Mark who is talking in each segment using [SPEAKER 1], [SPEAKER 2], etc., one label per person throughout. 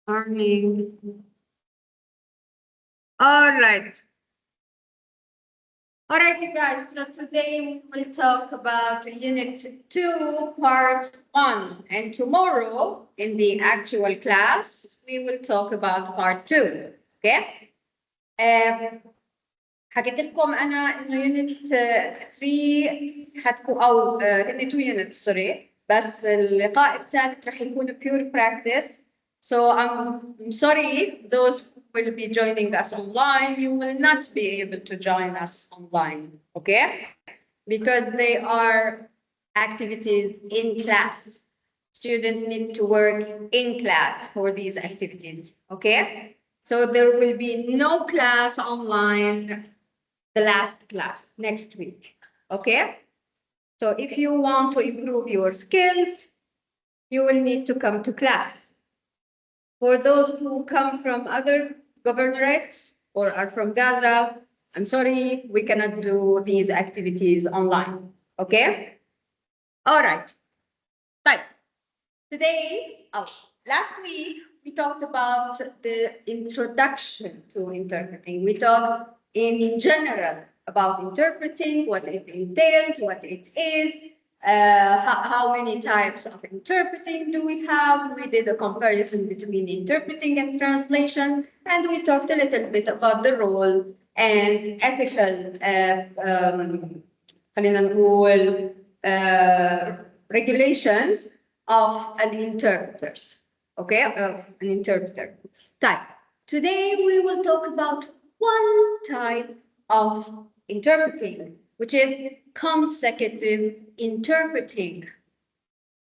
[SPEAKER 1] Morning. All right. All right, you guys. So today we will talk about Unit 2, Part 1. And tomorrow, in the actual class, we will talk about Part 2. Okay? Um, حكيت لكم أنا إنه Unit 3 حتكون أو هن 2 units سوري بس اللقاء الثالث رح يكون pure practice. So I'm sorry, those who will be joining us online, you will not be able to join us online, okay? Because they are activities in class. Students need to work in class for these activities, okay? So there will be no class online the last class next week, okay? So if you want to improve your skills, you will need to come to class. For those who come from other governorates or are from Gaza, I'm sorry, we cannot do these activities online, okay? All right. But today, last week, we talked about the introduction to interpreting. We talked in general about interpreting, what it entails, what it is, how many types of interpreting do we have. We did a comparison between interpreting and translation, and we talked a little bit about the role and ethical خلينا نقول regulations of an interpreters, okay, of an interpreter. Type. Today we will talk about one type of interpreting, which is consecutive interpreting.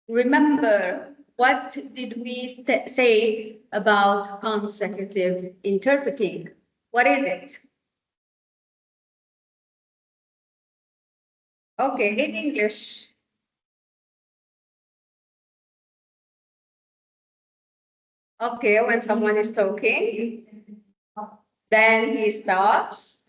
[SPEAKER 1] Remember, what did we say about consecutive interpreting? What is it? Okay, in English. Okay, when someone is talking, then he stops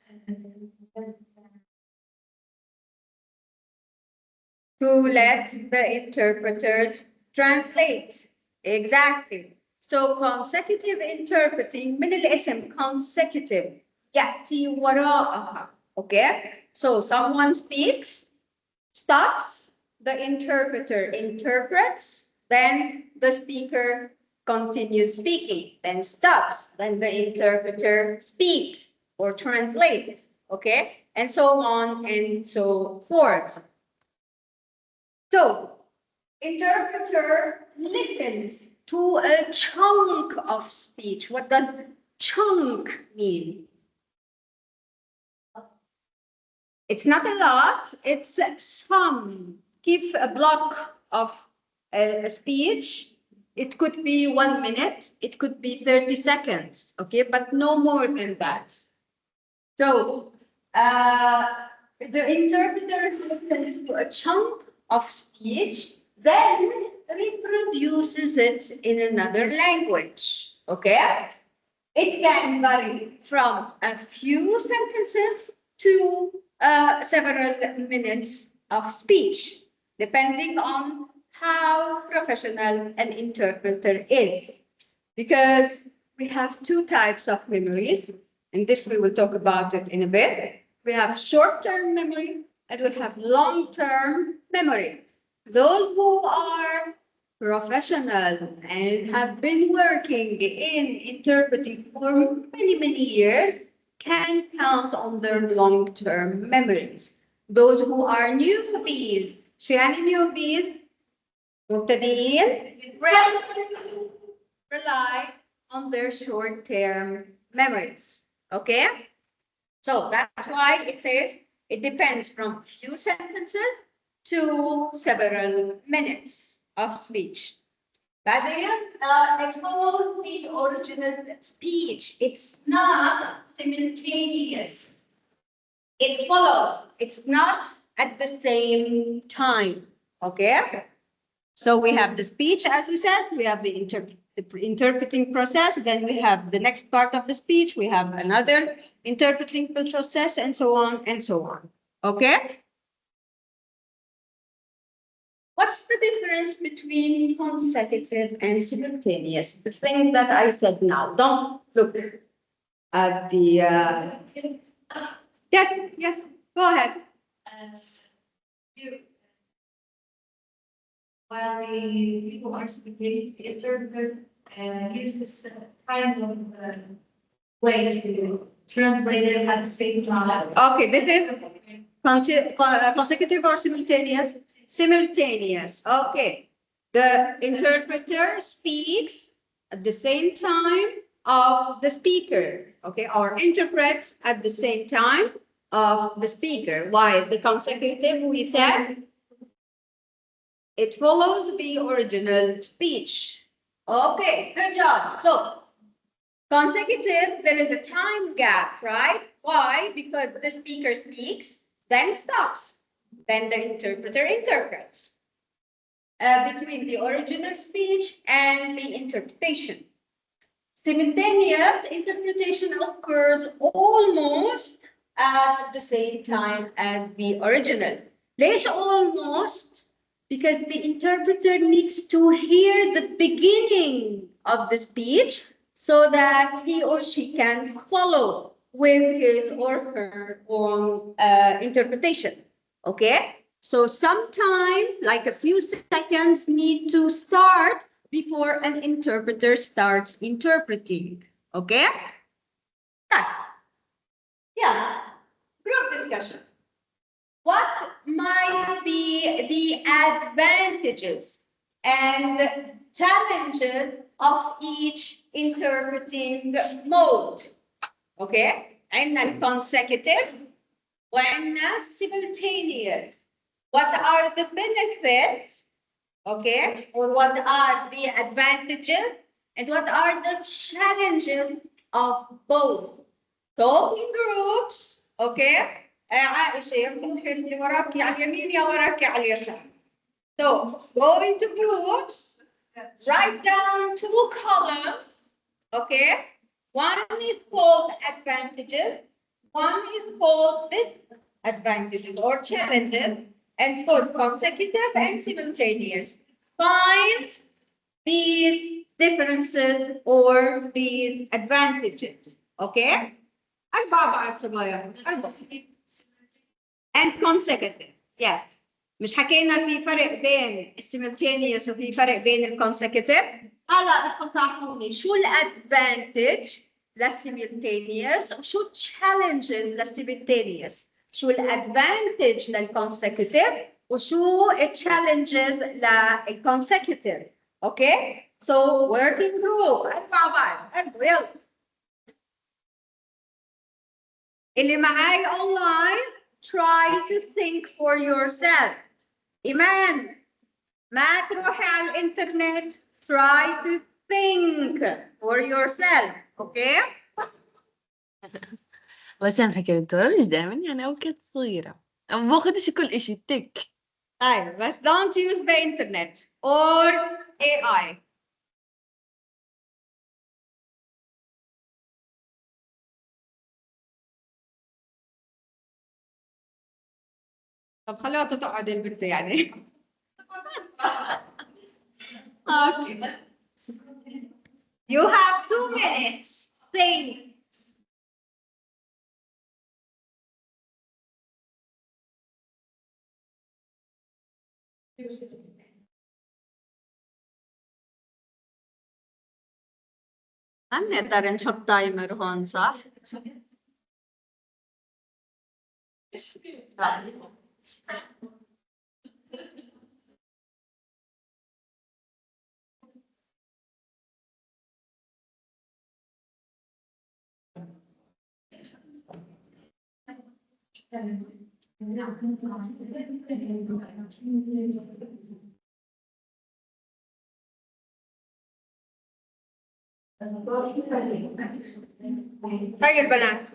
[SPEAKER 1] to let the interpreters translate. Exactly. So consecutive interpreting من الاسم consecutive يأتي وراءها. Okay? So someone speaks, stops, the interpreter interprets, then the speaker continues speaking, then stops, then the interpreter speaks or translates, okay? And so on and so forth. So, interpreter listens to a chunk of speech. What does chunk mean? It's not a lot, it's some. Give a block of a speech. It could be 1 minute, it could be 30 seconds, okay, but no more than that. So the interpreter listens to a chunk of speech, then reproduces it in another language, okay? It can vary from a few sentences to several minutes of speech, depending on how professional an interpreter is. Because we have two types of memories, and this we will talk about it in a bit. We have short-term memory and we have long-term memory. Those who are professional and have been working in interpreting for many, many years can count on their long-term memories. Those who are newbies, شو يعني newbies؟ مبتدئين rely on their short-term memories, okay? So that's why it says it depends from few sentences to several minutes of speech. بعدين it follows the original speech. It's not simultaneous. It follows. It's not at the same time. Okay? So we have the speech, as we said, we have the interpreting process, then we have the next part of the speech, we have another interpreting process, and so on and so on. Okay? What what's the difference between consecutive and simultaneous? The thing that I said now. Don't look at the. Yes, go ahead.
[SPEAKER 2] While the people are speaking, the interpreter use this kind of way to translate it at the same time.
[SPEAKER 1] Okay, this is consecutive or simultaneous? Simultaneous. Okay. The interpreter speaks at the same time of the speaker, okay, or interprets at the same time of the speaker. Why? The consecutive, we said, it follows the original speech. Okay, good job. So, consecutive, there is a time gap, right? Why? Because the speaker speaks, then stops. Then the interpreter interprets between the original speech and the interpretation. Simultaneous interpretation occurs almost at the same time as the original. ليش almost? Because the interpreter needs to hear the beginning of the speech so that he or she can follow with his or her own interpretation. Okay? So sometime, like a few seconds, need to start before an interpreter starts interpreting. Okay? Yeah. Group discussion. What might be the advantages and challenges of each interpreting mode? Okay? عندنا consecutive وعندنا simultaneous. What are the benefits, okay, or what are the advantages and what are the challenges of both? Talking groups, okay. عائشة يمكن اللي وراكي على اليمين يا وراكي على اليسار. So go into groups, write down 2 columns, okay. One is called advantages, one is called disadvantages or challenges, and put consecutive and simultaneous. Find these differences or these advantages, okay? And consecutive, yes. مش حكينا في فرق بين السيمultaneous وفي فرق بين الكونسيكتيف؟ هلا بدكم تعطوني شو الادفانتج للسيمultaneous وشو التشالنجز للسيمultaneous؟ شو الادفانتج للكونسيكتيف وشو التشالنجز للكونسيكتيف؟ اوكي؟ So working group اربع بعض يلا اللي معاي online try to think for yourself. إيمان ما تروحي على الإنترنت try to think for yourself. Okay?
[SPEAKER 3] الله يسامحك يا دكتورة مش دائما يعني أوقات صغيرة ما باخدش كل إشي تك.
[SPEAKER 1] طيب بس don't use the internet or AI. طب خلوها تقعد البنت يعني. Okay. You have 2 minutes. Think. ما بنقدر نحط تايمر هون صح؟ هاي البنات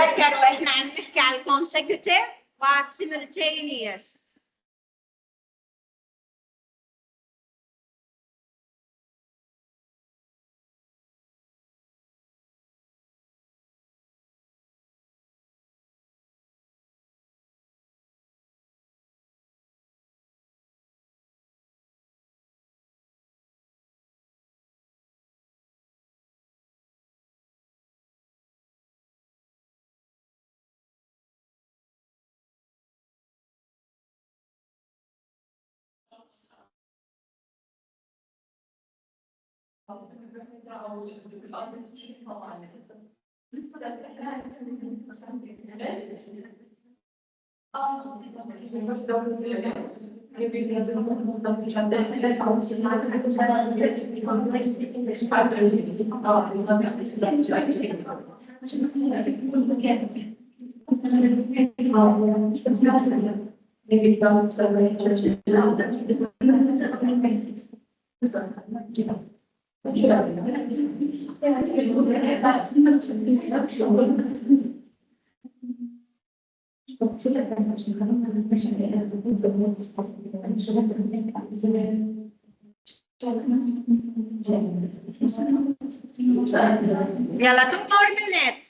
[SPEAKER 1] تذكروا احنا عم نحكي على الكونسيكتيف والسيمultaneous. يلا 2 more minutes.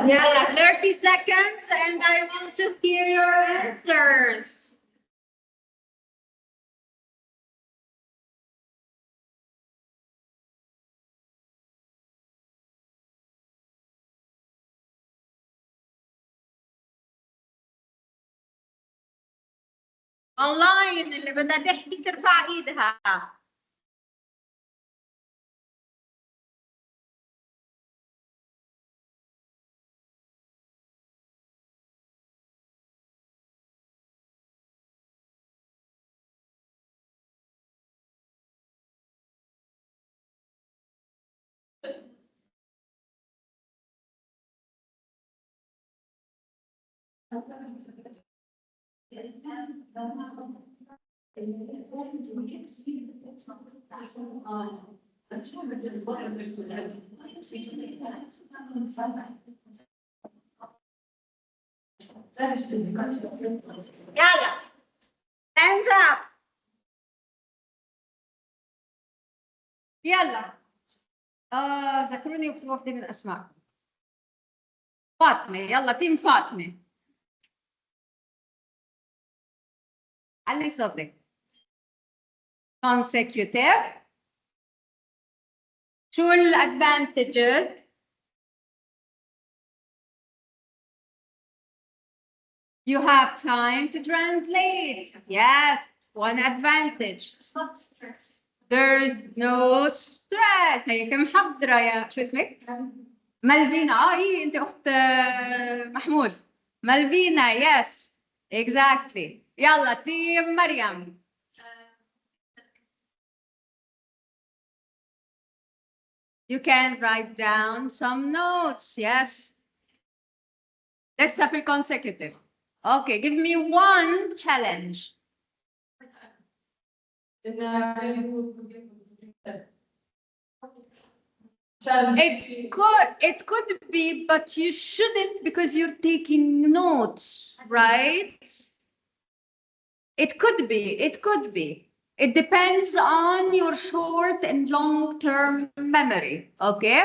[SPEAKER 1] يلا 30 seconds and I want to hear your answers. اونلاين اللي بدها تحكي ترفع ايدها. يلا hands up. يلا ذكروني بوحدة من اسمائكم. فاطمة، يلا تيم فاطمة. علي صوتك. consecutive. شو الادفانتجز؟ You have time to translate. Yes, one advantage.
[SPEAKER 2] It's not stress.
[SPEAKER 1] There is no stress. هيك محضرة يا شو اسمك؟ مالفينا. ايه انت اخت محمود. مالفينا. Yes, exactly. يلا تيم مريم. You can write down some notes. Yes. لسه في consecutive. Okay, give me one challenge. It could be, but you shouldn't because you're taking notes, right? It could be. It depends on your short and long-term memory, okay?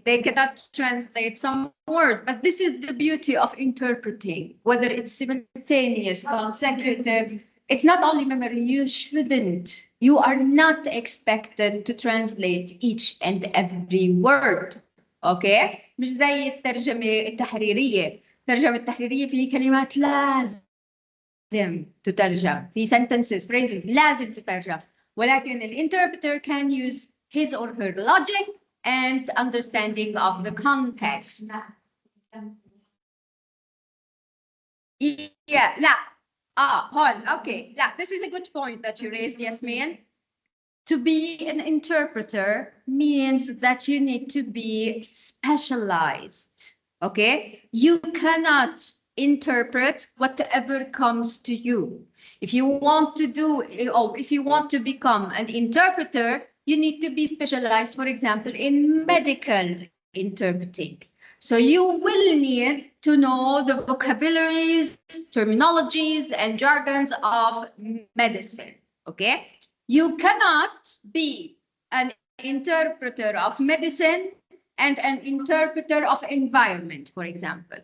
[SPEAKER 1] They cannot translate some word, but this is the beauty of interpreting, whether it's simultaneous, consecutive. It's not only memory, you are not expected to translate each and every word, okay? مش زي الترجمة التحريرية. الترجمة التحريرية في كلمات لازم تترجم، في sentences, phrases لازم تترجم، ولكن الinterpreter can use his or her logic and understanding of the context. Yeah, لا. Hold, okay. لا, this is a good point that you raised, Yasmin. To be an interpreter means that you need to be specialized, okay? You cannot interpret whatever comes to you. If you want to if you want to become an interpreter, you need to be specialized, for example, in medical interpreting. So you will need to know the vocabularies, terminologies, and jargons of medicine, okay? You cannot be an interpreter of medicine and an interpreter of environment, for example,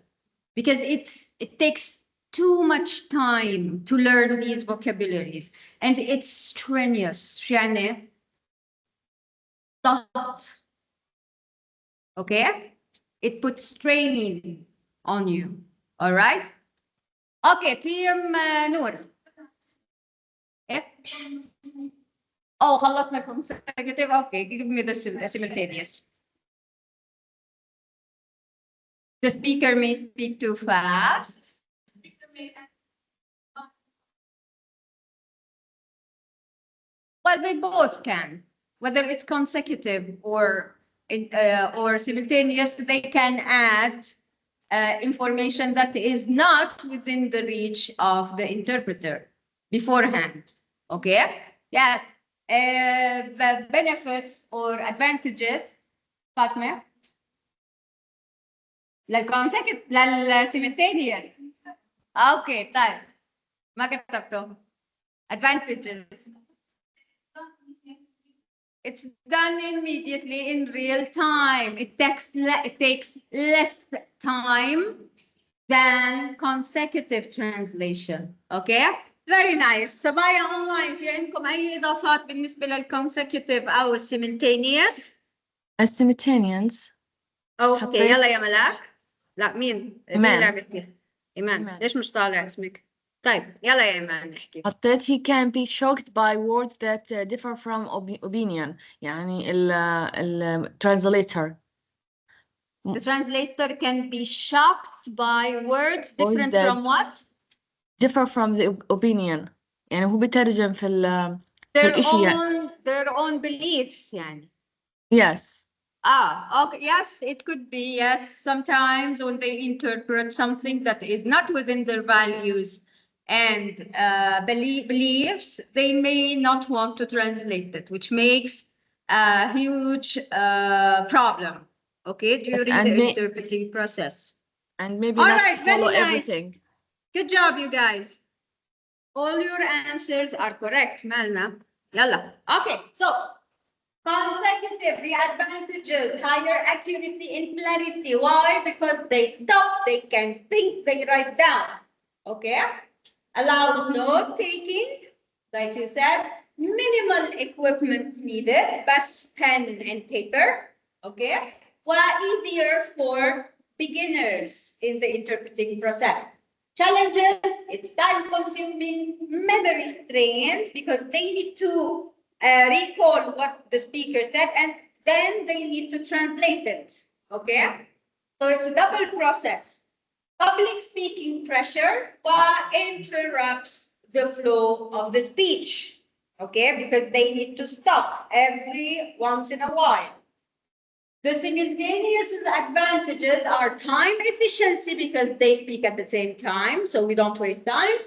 [SPEAKER 1] because it takes too much time to learn these vocabularies and it's strenuous. يعني ضغط. Okay? It puts strain on you. All right? Okay, team نور. إيه؟ Oh, خلصنا consecutive. Okay, give me the simultaneous. The speaker may speak too fast. Well, they both can. Whether it's consecutive or simultaneous, they can add information that is not within the reach of the interpreter beforehand. Okay? Yes. The benefits or advantages, Fatma? للsimultaneous. اوكي طيب ما كتبته. Advantages. It's done immediately in real time. It takes less time than consecutive translation. Okay? Very nice. صبايا online في عندكم أي إضافات بالنسبة للconsecutive أو simultaneous؟
[SPEAKER 3] السيمultaneous.
[SPEAKER 1] اوكي يلا يا ملاك. لا مين
[SPEAKER 3] إيمان.
[SPEAKER 1] لعبتي؟ إيمان. ليش مش طالع اسمك؟ طيب يلا يا إيمان نحكي.
[SPEAKER 3] حطيت he can be shocked by words that differ from opinion. يعني ال translator.
[SPEAKER 1] The translator can be shocked by words different
[SPEAKER 3] that
[SPEAKER 1] from what?
[SPEAKER 3] differ from the opinion. يعني هو بيترجم في
[SPEAKER 1] Their
[SPEAKER 3] يعني.
[SPEAKER 1] their own beliefs يعني.
[SPEAKER 3] Yes.
[SPEAKER 1] Okay, yes, it could be, yes. Sometimes when they interpret something that is not within their values and beliefs, they may not want to translate it, which makes a huge problem, okay, during the interpreting process.
[SPEAKER 3] And maybe
[SPEAKER 1] all
[SPEAKER 3] not
[SPEAKER 1] right,
[SPEAKER 3] follow
[SPEAKER 1] very
[SPEAKER 3] everything.
[SPEAKER 1] nice. Good job, you guys. All your answers are correct, Malna. Yalla. Okay, so consecutive, the advantages, higher accuracy and clarity. Why? Because they stop, they can think, they write down. Okay? Allows note taking, like you said, minimal equipment needed, bus, pen, and paper. Okay? While easier for beginners in the interpreting process. Challenges, it's time consuming, memory strains because they need to recall what the speaker said and then they need to translate it. Okay? So it's a double process. Public speaking pressure interrupts the flow of the speech. Okay? Because they need to stop every once in a while. The simultaneous advantages are time efficiency because they speak at the same time, so we don't waste time.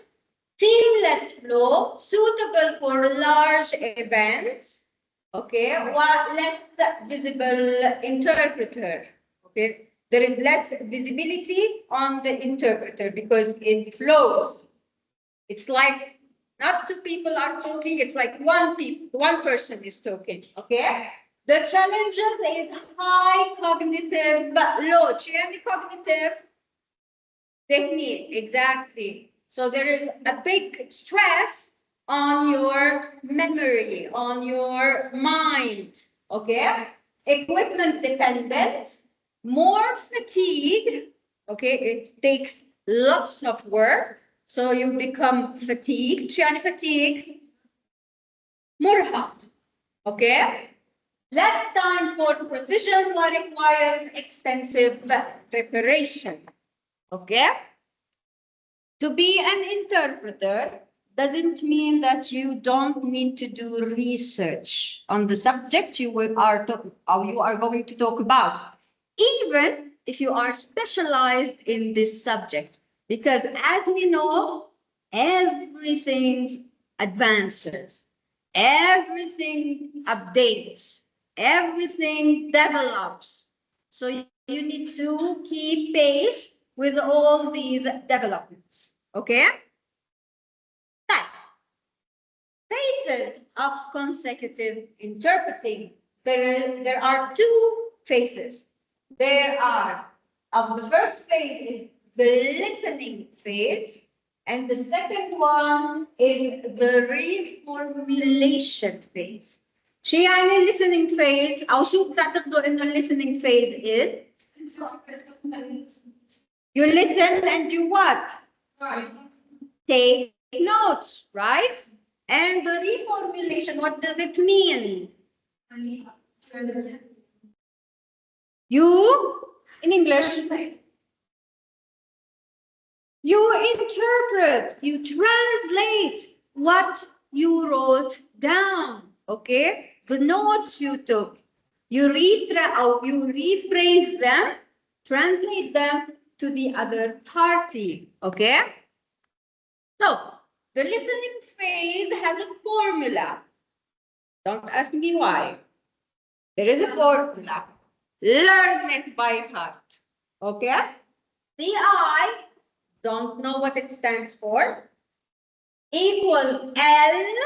[SPEAKER 1] Seamless flow, suitable for large events, okay, while less visible interpreter, okay. There is less visibility on the interpreter because it flows. It's like not two people are talking, it's like one person is talking, okay? The challenges is high cognitive load. And cognitive technique, exactly. So there is a big stress on your memory, on your mind, okay? Equipment dependent, more fatigue, okay? It takes lots of work, so you become fatigued. يعني fatigue مرهق, okay? Less time for precision what requires extensive preparation. Okay? To be an interpreter doesn't mean that you don't need to do research on the subject you are going to talk about, even if you are specialized in this subject. Because as we know, everything advances, everything updates, everything develops. So you need to keep pace with all these developments. Okay? Now, phases of consecutive interpreting. There are two phases. The first phase is the listening phase, and the second one is the reformulation phase. شو يعني listening phase أو شو بتعتقدوا إنه listening phase is? You listen and you what? Take notes, right? And the reformulation, what does it mean? You, in English, you interpret, you translate what you wrote down, okay? The notes you took, you rephrase them, translate them to the other party, okay? So, the listening phase has a formula. Don't ask me why. There is a formula. Learn it by heart. Okay? The I, don't know what it stands for, equal L,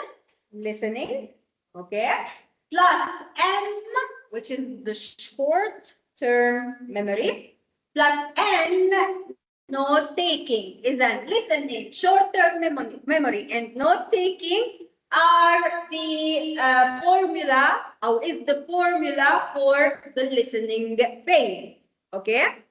[SPEAKER 1] listening, okay? Plus M, which is the short-term memory, plus N, note-taking. Is that listening, short-term memory, and note-taking are the formula, or is the formula for the listening phase, okay?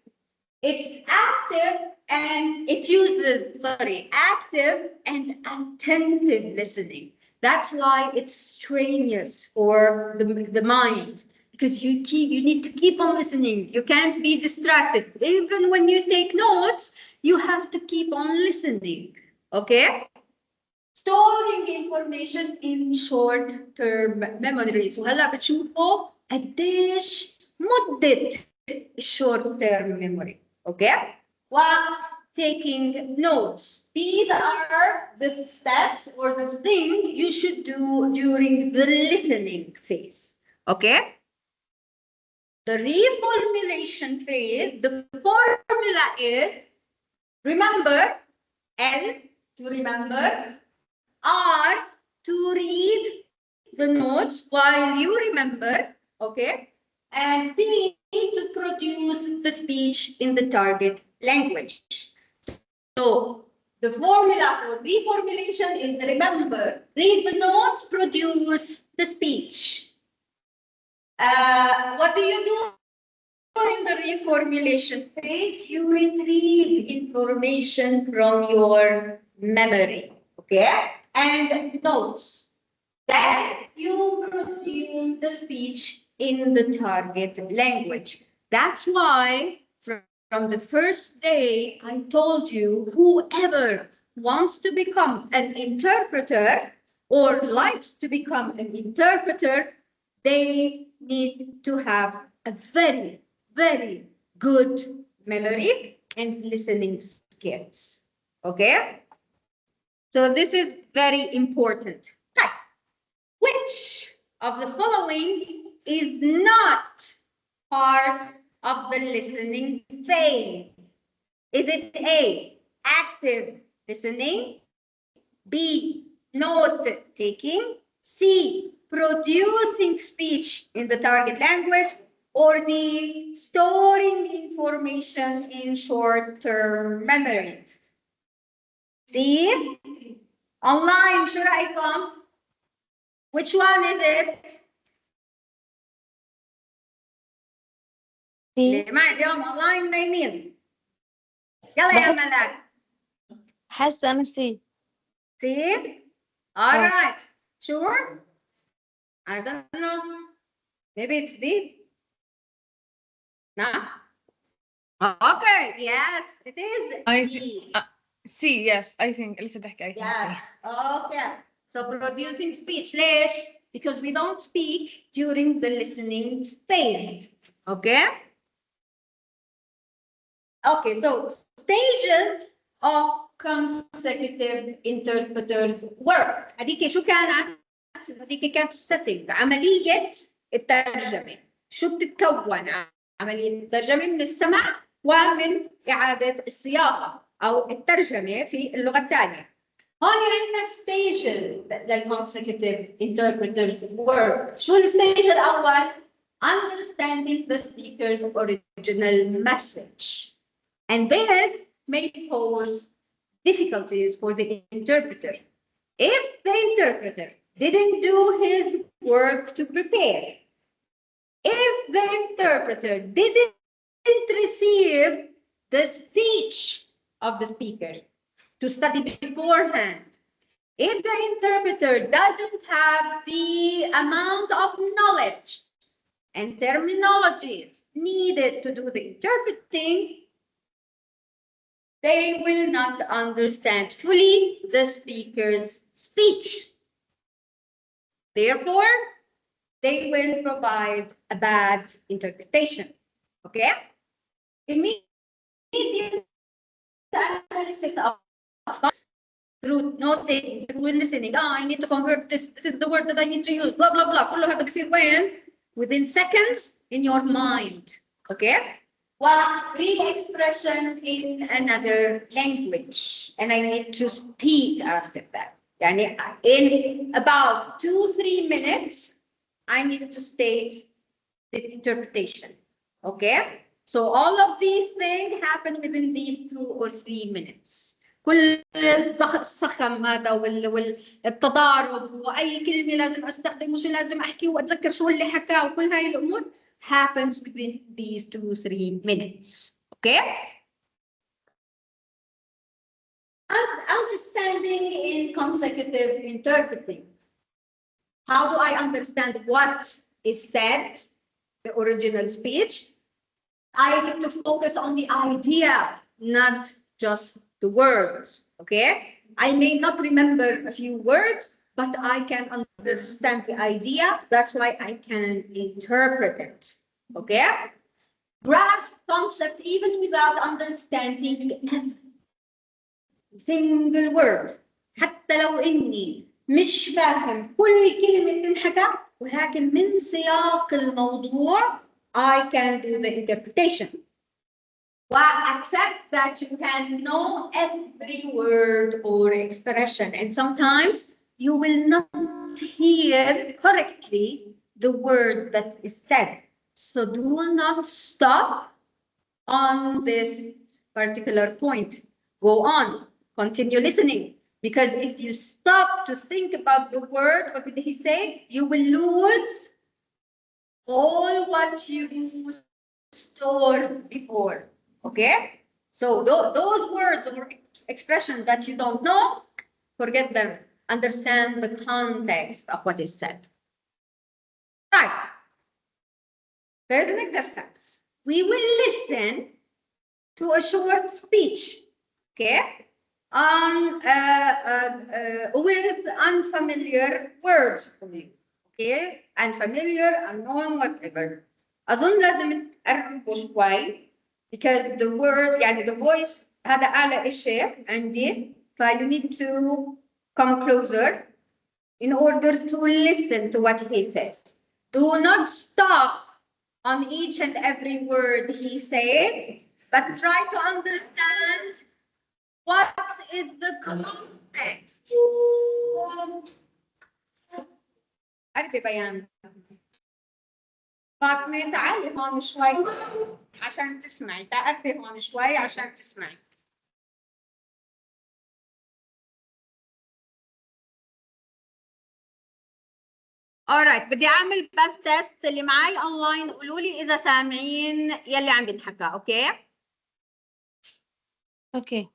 [SPEAKER 1] It's active and it uses, active and attentive listening. That's why it's strenuous for the mind, because you need to keep on listening. You can't be distracted. Even when you take notes, you have to keep on listening, okay? Storing information in short-term memory. So هلا بتشوفوا قديش مدة short-term memory. Okay? While taking notes. These are the steps or the thing you should do during the listening phase. Okay? The reformulation phase, the formula is remember, L to remember, R to read the notes while you remember, okay? And P to produce the speech in the target language. So the formula for reformulation is remember, read the notes, produce the speech. What do you do during the reformulation phase? You retrieve information from your memory, okay? And notes. Then you produce the speech in the target language. That's why from the first day, I told you, whoever wants to become an interpreter or likes to become an interpreter, they need to have a very, very good memory and listening skills. Okay? So this is very important. Which of the following is not part of the listening phase? Is it A, active listening, B, note taking, C, producing speech in the target language, or D, storing information in short-term memory? C, online, شو رأيكم? Which one is it? اللي معي اليوم اونلاين نايمين. يلا يا ملاك.
[SPEAKER 3] حاسة أنا سي.
[SPEAKER 1] See? All right. Sure? I don't know. Maybe it's D. No. Okay, yes, it is D.
[SPEAKER 3] C, yes, I think لسه تحكي I think
[SPEAKER 1] Yes,
[SPEAKER 3] C.
[SPEAKER 1] okay. So producing speech. ليش? Because we don't speak during the listening phase. Okay? Okay, so stages of consecutive interpreters work. هذيك شو كانت؟ هذيك كانت setting عملية الترجمة. شو بتتكون عملية الترجمة؟ من السمع ومن إعادة الصياغة أو الترجمة في اللغة الثانية. هون عندنا stages للconsecutive interpreters work. شو الستيج الأول؟ Understanding the speaker's original message. And this may pose difficulties for the interpreter. If the interpreter didn't do his work to prepare, if the interpreter didn't receive the speech of the speaker to study beforehand, if the interpreter doesn't have the amount of knowledge and terminologies needed to do the interpreting, they will not understand fully the speaker's speech. Therefore, they will provide a bad interpretation. Okay? Immediate analysis of through noting, through listening. I need to convert this. This is the word that I need to use. Blah, blah, blah. كله هذا بصير وين? Within seconds in your mind. Okay? Re-expression in another language. And I need to speak after that. يعني in about 2-3 minutes, I need to state the interpretation. Okay? So all of these things happen within these 2 or 3 minutes. كل الصخم هذا والتضارب واي كلمه لازم استخدم وشو لازم احكي واتذكر شو اللي حكاه وكل هاي الامور happens within these 2-3 minutes. Okay? Understanding in consecutive interpreting. How do I understand what is said, the original speech? I need to focus on the idea, not just the words. Okay? I may not remember a few words, but I can understand the idea. That's why I can interpret it. Okay? Grasp concept even without understanding every single word. حتى لو إني مش فاهم كل كلمة تنحكى، ولكن من سياق الموضوع I can do the interpretation. Well, accept that you can know every word or expression, and sometimes you will not hear correctly the word that is said. So do not stop on this particular point. Go on, continue listening. Because if you stop to think about the word, what did he say? You will lose all what you stored before. Okay? So those words or expressions that you don't know, forget them. Understand the context of what is said. Right. There's an exercise. We will listen to a short speech. Okay? With unfamiliar words for you. Okay? Unfamiliar, unknown, whatever. أظن لازم تقربوا شوي because the word يعني the voice هذا أعلى إشي عندي you need to come closer in order to listen to what he says. Do not stop on each and every word he says, but try to understand what is the context. قربي بيان. فاطمة تعالي هون شوي عشان تسمعي. تعالي هون شوي عشان تسمعي. alright بدي اعمل بس تيست اللي معي اونلاين قولوا لي اذا سامعين يلي عم بينحكى اوكي
[SPEAKER 3] Okay.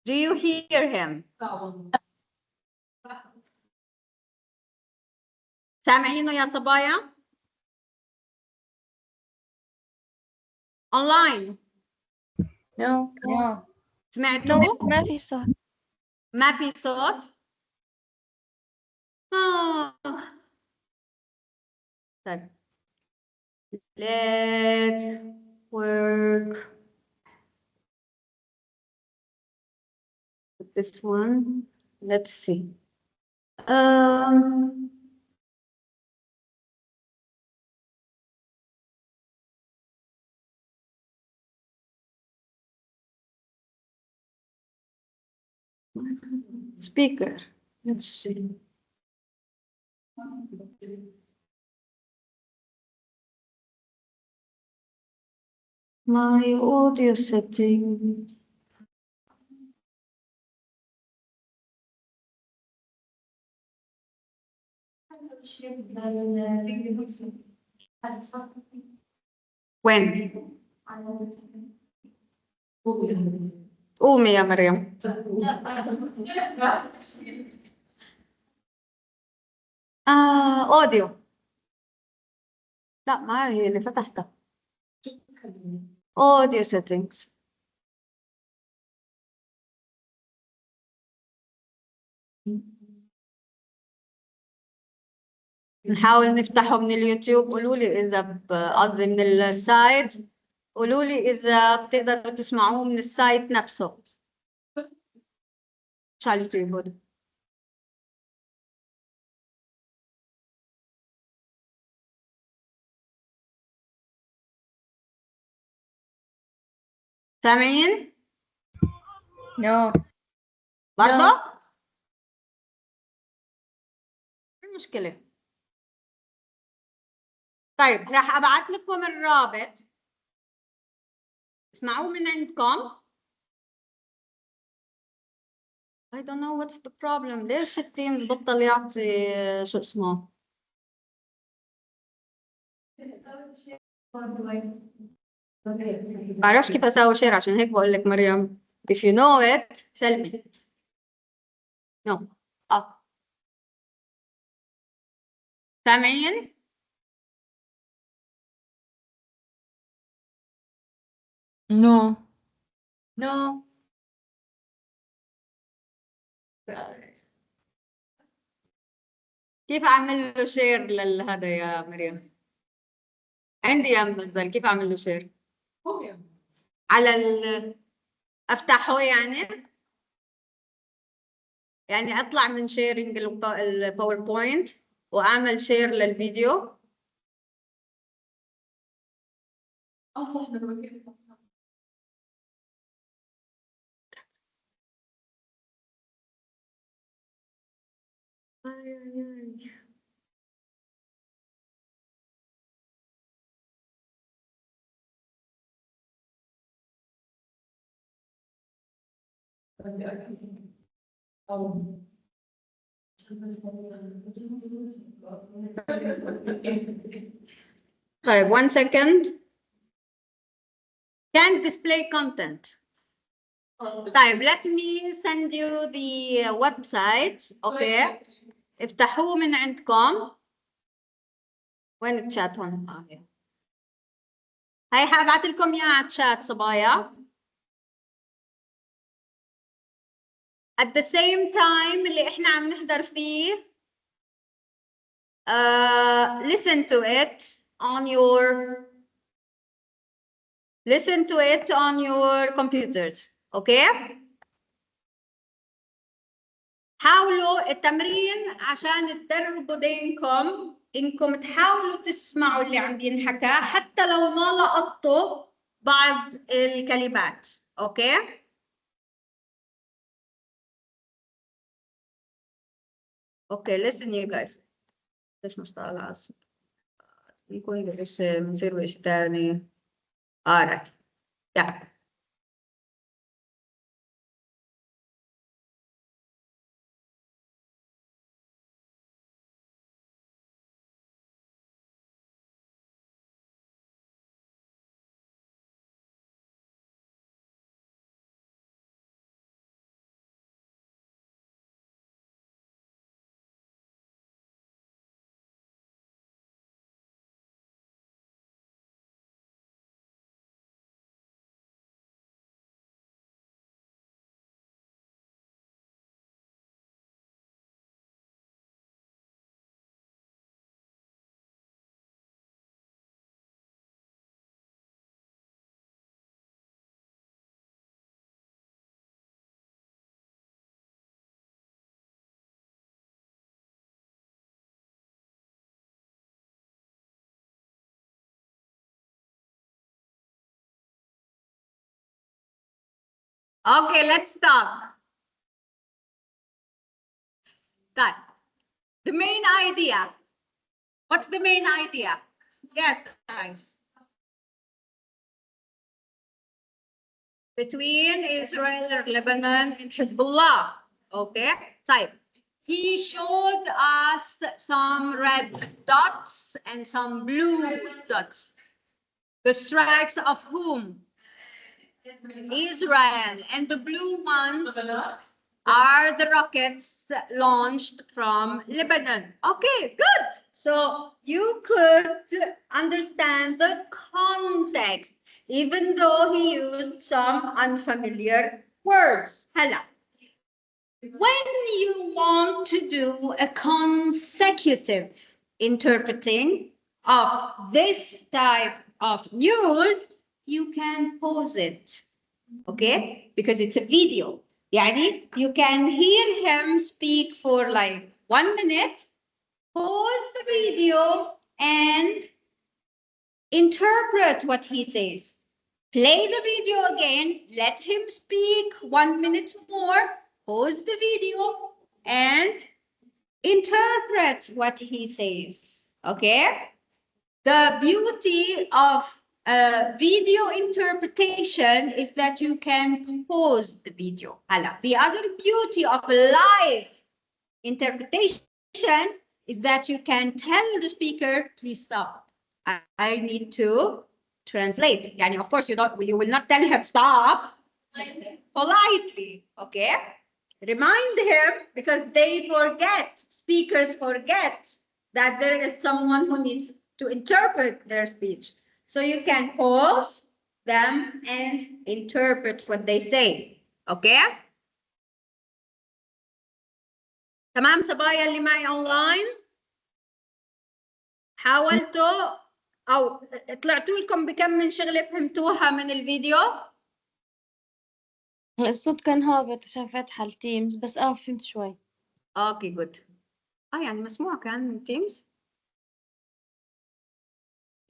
[SPEAKER 1] Do you hear him? سامعينه يا صبايا؟ اونلاين
[SPEAKER 4] No.
[SPEAKER 1] سمعتوه؟
[SPEAKER 4] ما في صوت.
[SPEAKER 1] ما في صوت؟ طيب let's work with this one. Let's see. Speaker. Let's see. My audio setting. وين؟ قومي يا مريم. اوديو. لا ما هي اللي فتحتها. اوديو settings. نحاول نفتحه من اليوتيوب. قولوا لي اذا قصدي من السايت. قولوا لي اذا بتقدروا تسمعوه من السايت نفسه. مش على اليوتيوب هذا. سامعين؟
[SPEAKER 4] No.
[SPEAKER 1] برضه؟ المشكلة. طيب راح ابعث لكم الرابط. اسمعوه من عندكم. I don't know what's the problem. ليش التيمز بطل يعطي شو اسمه؟ بعرفش كيف اسوي شير عشان هيك بقول لك مريم. If you know it, tell me. No. سامعين؟
[SPEAKER 3] No.
[SPEAKER 1] No. كيف اعمل له شير لهذا يا مريم؟ عندي يا مزل. كيف اعمل له شير؟ على افتحه يعني اطلع من شيرنج الباوربوينت واعمل شير للفيديو. طيب 1 second. Can't display content. طيب let me send you the website. اوكي افتحوه من عندكم. وين الشات هون؟ هاي حابعت لكم اياها على الشات صبايا. at the same time اللي احنا عم نحضر فيه listen to it on your computers. اوكي حاولوا التمرين عشان تدربوا ذهنكم انكم تحاولوا تسمعوا اللي عم بينحكى حتى لو ما لقطوا بعض الكلمات. اوكي اوكي listen you guys. ليش مش طالع العصر؟ يكون بشيء بنصير بشيء ثاني. right. yeah. Okay, let's stop. That. The main idea. What's the main idea? Yes, guys. Between Israel or Lebanon and Hezbollah. Okay, type. He showed us some red dots and some blue dots. The strikes of whom? Israel. And the blue ones are the rockets launched from Lebanon. Okay, good. So you could understand the context, even though he used some unfamiliar words. Hello. When you want to do a consecutive interpreting of this type of news, you can pause it, okay? Because it's a video. Yani, you can hear him speak for like 1 minute, pause the video and interpret what he says. Play the video again, let him speak 1 minute more, pause the video and interpret what he says, okay? The beauty of video interpretation is that you can pause the video. The other beauty of live interpretation is that you can tell the speaker, please stop. I need to translate. Yani, of course, you will not tell him stop. Politely, okay? Remind him, because they forget, speakers forget that there is someone who needs to interpret their speech. So you can pause them and interpret what they say, okay? تمام صبايا اللي معي اونلاين؟ حاولتوا او طلعتوا لكم بكم من شغله فهمتوها من الفيديو؟
[SPEAKER 4] الصوت كان هابط عشان فاتحة التيمز بس فهمت شوي.
[SPEAKER 1] اوكي جود. يعني مسموع كان من تيمز؟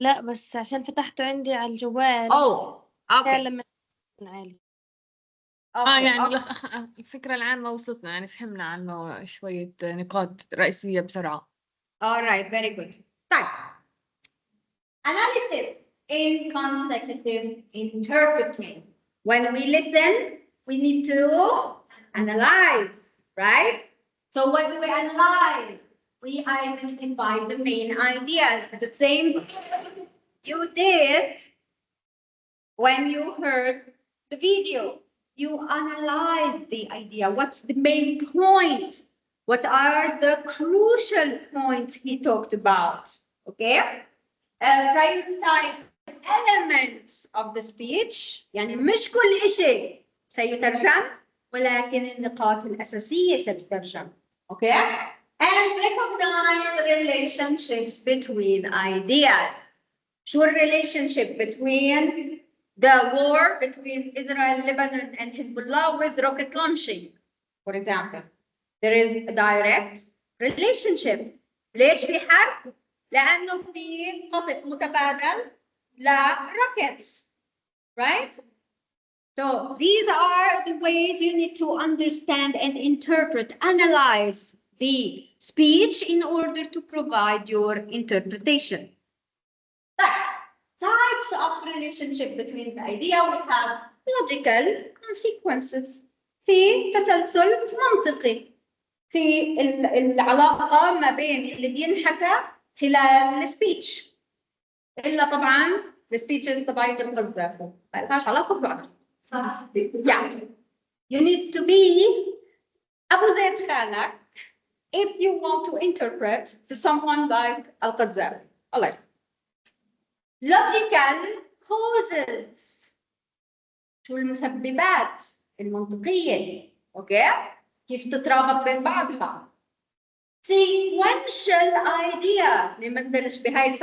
[SPEAKER 4] لا بس عشان فتحته عندي على الجوال.
[SPEAKER 1] اوكي.
[SPEAKER 4] كان لما عالي.
[SPEAKER 3] يعني الفكرة العامة وصلتنا، يعني فهمنا عنه شوية نقاط رئيسية بسرعة.
[SPEAKER 1] All right, very good. طيب. Analysis in consecutive interpreting. When we listen, we need to analyze, right? So what do we analyze? We identify the main ideas. The same you did when you heard the video. You analyzed the idea. What's the main point? What are the crucial points he talked about? Okay? Prioritize elements of the speech. يعني مش كل شيء سيترجم ولكن النقاط الأساسية ستترجم. Okay? And recognize relationships between ideas. شو relationship between the war between Israel, Lebanon, and Hezbollah with rocket launching, for example? There is a direct relationship. ليش في حرب؟ لأنه في قصف متبادل لrockets, right? So these are the ways you need to understand and interpret, analyze the speech in order to provide your interpretation. Types of relationship between the idea, we have logical consequences. في تسلسل منطقي. في العلاقة ما بين اللي بينحكى خلال السبيتش. إلا طبعا السبيتشز تبعت القذافة ما لهاش علاقة ببعضها. صح. يعني you need to be أبو زيد خالك if you want to interpret to someone like القذافي. All right. Logical causes. شو المسببات المنطقية؟ اوكي؟ كيف تترابط بين بعضها؟ Sequential idea. نمثلش بهاي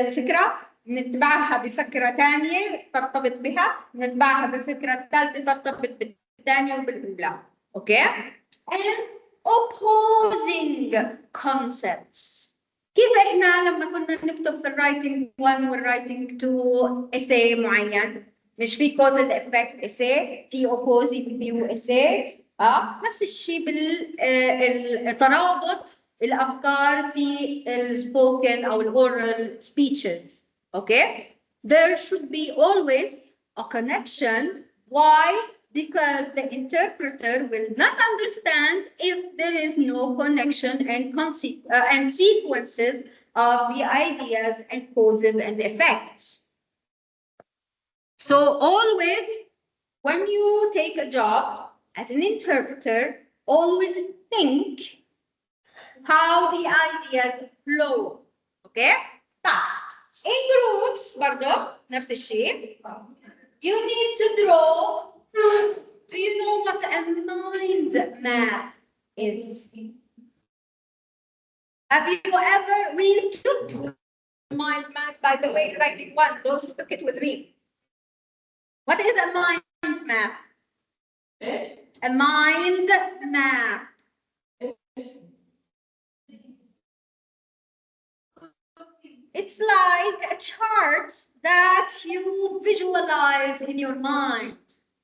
[SPEAKER 1] الفكرة نتبعها بفكرة ثانية ترتبط بها، نتبعها بفكرة ثالثة ترتبط بالثانية وبالأولى. اوكي؟ And opposing concepts. كيف احنا لما كنا نكتب في الرايتنج 1 والرايتنج 2 essay معين مش في cause and effect essay، في opposing view essays. نفس الشيء بالترابط الافكار في السبوكن او الاورال speeches. Okay, there should be always a connection. Why? Because the interpreter will not understand if there is no connection and sequences of the ideas and causes and effects. So always, when you take a job as an interpreter, always think how the ideas flow. Okay? In groups, برضو نفس الشيء. You need to draw. Do you know what a mind map is? Have you ever, we took mind map, by the way, writing one, those who took it with me. What is a mind map? A mind map. It's like a chart that you visualize in your mind.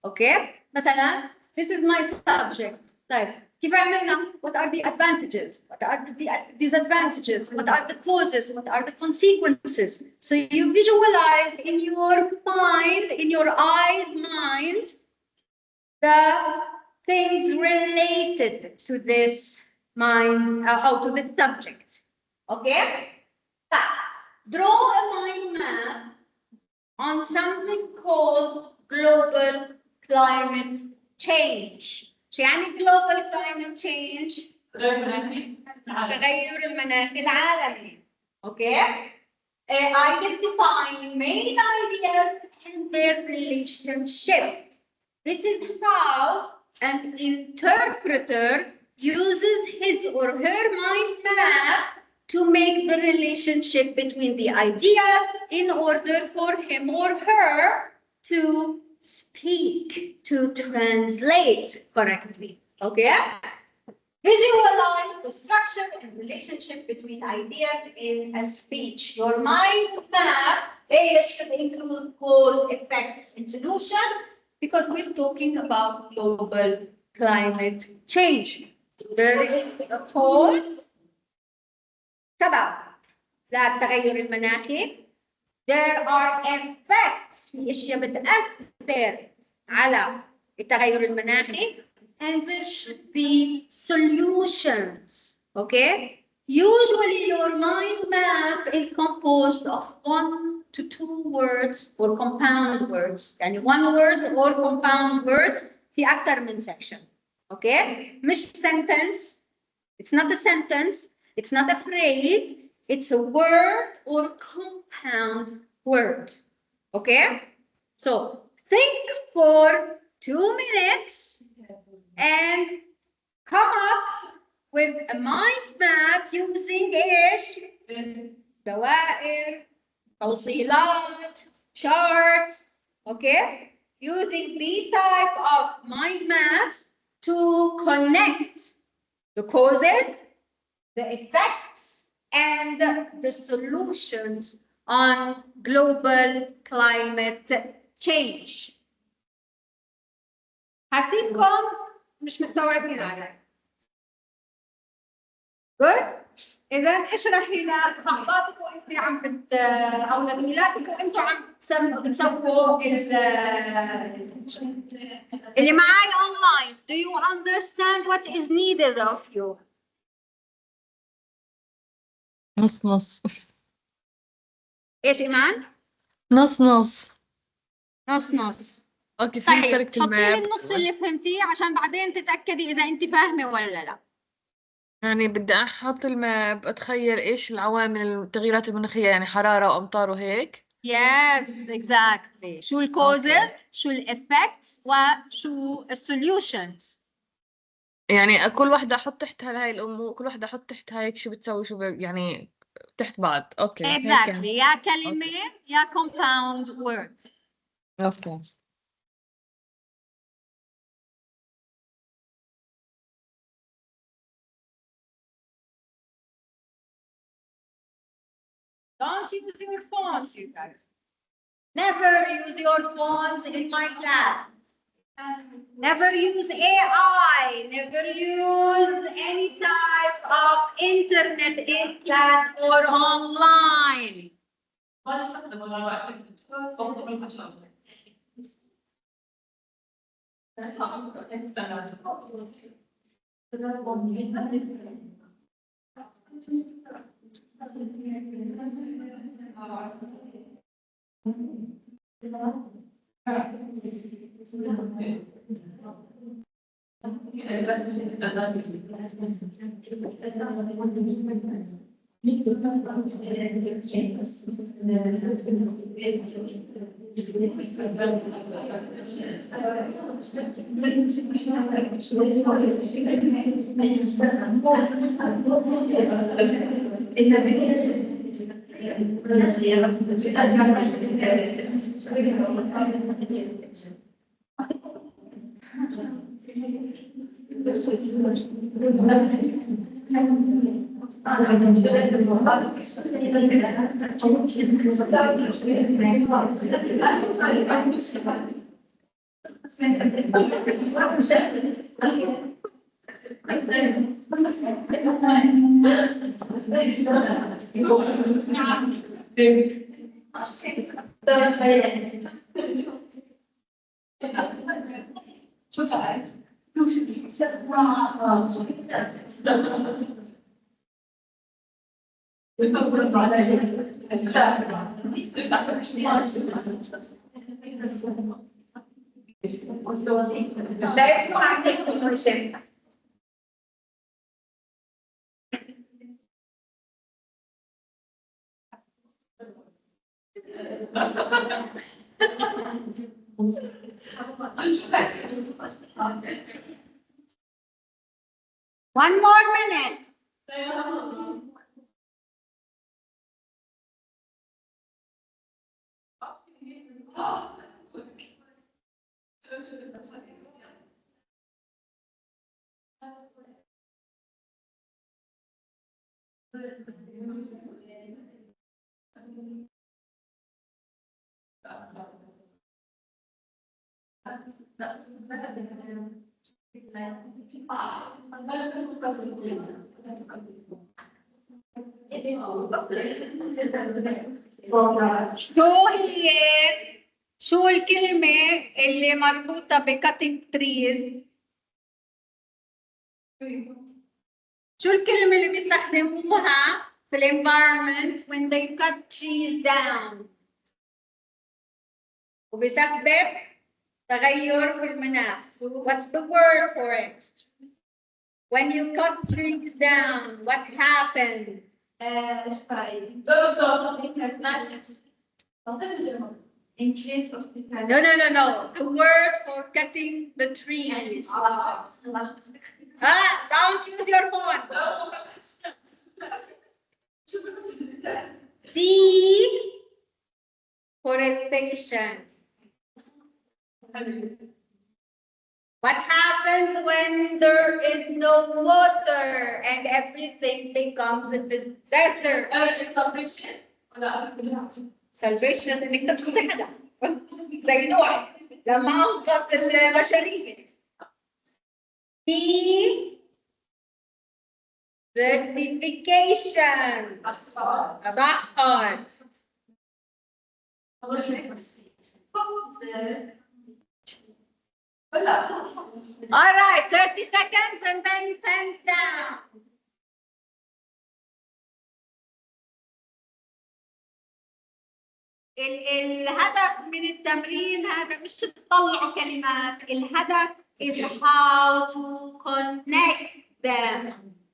[SPEAKER 1] Okay? مثلا, this is my subject. طيب, كيف عملنا? What are the advantages? What are the disadvantages? What are the causes? What are the consequences? So you visualize in your mind, in your eyes mind, the things related to this mind, to this subject. Okay? Draw a mind map on something called global climate change. شو يعني global climate change؟ التغير المناخي العالمي. Okay? Identifying main ideas and their relationship. This is how an interpreter uses his or her mind map to make the relationship between the ideas in order for him or her to speak, to translate correctly. Okay? Visualize the structure and relationship between ideas in a speech. Your mind map should include cause, effects, and solution, because we're talking about global climate change. There is a cause, سبب للتغير المناخي. There are effects، في اشياء بتأثر على التغير المناخي. And there should be solutions. Okay? Usually your mind map is composed of 1 to 2 words or compound words. يعني one word or compound words في أكثر من section. Okay? مش sentence. It's not a sentence. It's not a phrase. It's a word or compound word. Okay? So think for 2 minutes and come up with a mind map using ايش؟ دوائر، توصيلات, charts. Okay? Using these type of mind maps to connect the causes, the effects, and the solutions on global climate change. حاسينكم مش مستوعبين علي. Good? إذا اشرحي لصحباتك وأنت عم أو لزميلاتك وأنتم عم بتسووا اللي معي online. Do you understand what is needed of you?
[SPEAKER 3] نص نص.
[SPEAKER 1] ايش ايمان؟
[SPEAKER 3] نص نص.
[SPEAKER 1] نص نص.
[SPEAKER 3] اوكي فهمت
[SPEAKER 1] طيب
[SPEAKER 3] طريقة
[SPEAKER 1] حطي لي
[SPEAKER 3] الماب.
[SPEAKER 1] النص اللي فهمتيه عشان بعدين تتأكدي إذا أنت فاهمة ولا لا.
[SPEAKER 3] يعني بدي احط الماب اتخيل ايش العوامل التغييرات المناخية، يعني حرارة وامطار وهيك.
[SPEAKER 1] Yes, exactly. شو الكوزز، شو الإفكتس، وشو السوليوشنز.
[SPEAKER 3] يعني كل واحدة احط تحتها هاي الام وكل واحدة احط تحتها هيك شو بتسوي شو يعني تحت بعض. اوكي هيك
[SPEAKER 1] Exactly. يا كلمة يا compound word.
[SPEAKER 3] اوكي.
[SPEAKER 1] Don't use your phones, you guys. Never use your phones in my class. Never use AI. Never use any type of internet in class or online. One more minute. شو الكلمة اللي مربوطة بcutting trees؟ شو الكلمة اللي بيستخدموها في environment when they cut trees down وبيسبب تغير في المناخ. What's the word for it? When you cut trees down, what happened?
[SPEAKER 2] Increase of the
[SPEAKER 1] No. The word for cutting the trees. Don't use your phone. Deforestation. What happens when there is no water and everything becomes a desert? Salvation انك تنقذ حدا زي نوح لما انقذ البشريه. Desertification. صح. All right, 30 seconds and then pens down. الهدف من التمرين هذا مش تطلعوا كلمات، الهدف is how to connect them,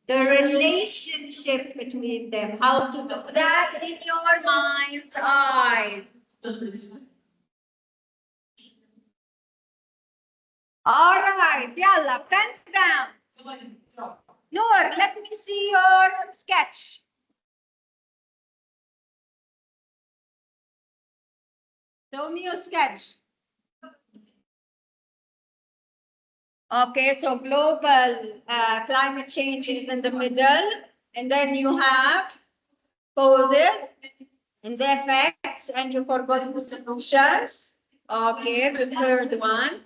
[SPEAKER 1] the relationship between them, how to do that in your mind's eye. All right, yalla, pens down. Noor, let me see your sketch. Show me your sketch. Okay, so global climate change is in the middle, and then you have causes, In the effects, and you forgot the solutions. Okay, the third one.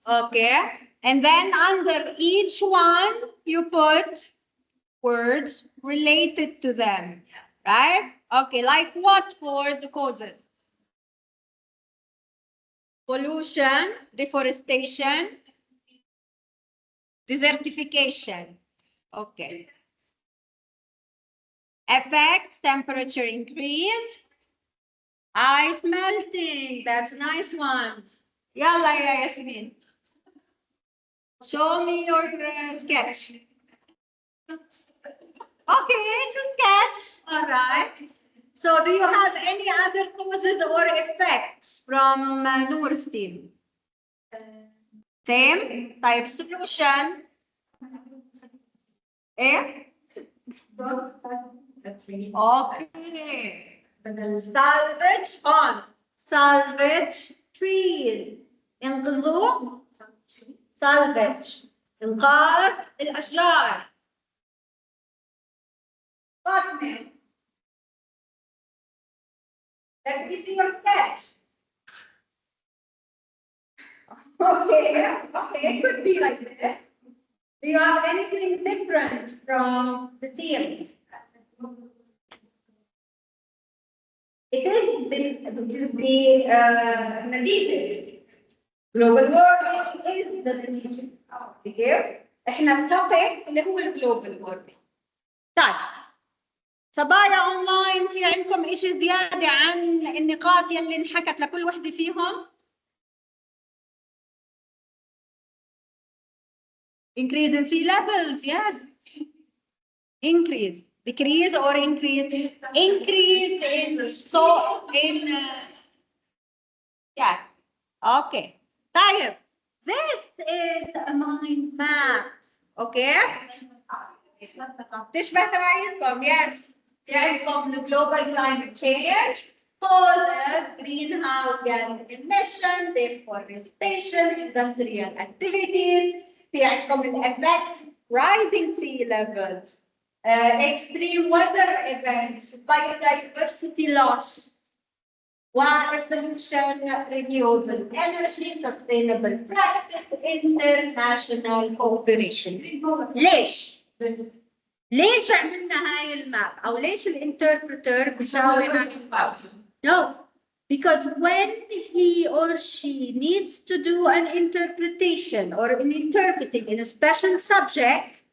[SPEAKER 1] Okay, and then under each one, you put words related to them, right? Okay, like what for the causes? Pollution, deforestation, desertification. Okay. Effects, temperature increase, ice melting. That's a nice one. Yalla ya Yasmin. Show me your sketch. Okay, it's a sketch. All right. So do you have any other causes or effects from Noor's team? Same type solution. Eh? Okay. Salvage on. Salvage trees. انقذوا. Salvage. إنقاذ الأشجار. Botany. Let me see your sketch. Okay, it could be like this. Do you have anything different from the teams? It is the نتيجة. Global warming is the نتيجة. Okay? احنا التوبيك اللي هو الجلوبال وورمينج. طيب صبايا اونلاين في عندكم شيء زياده عن النقاط يلي انحكت لكل وحده فيهم؟ Increase in sea levels, yes. Increase, decrease or increase? Increase yeah. Okay. طيب, this is a mind map. Okay? تشبه تبعيتكم, yes. في عندكم the global climate change, causes, greenhouse gas emission, deforestation, industrial activities. في عندكم الeffects, rising sea levels, extreme weather events, biodiversity loss, solution, renewable energy, sustainable practice, international cooperation. ليش عملنا هاي الماب أو ليش الانتربريتر بيساوي هاي الماب؟ No, because when he or she needs to do an interpretation or an interpreting in a special subject,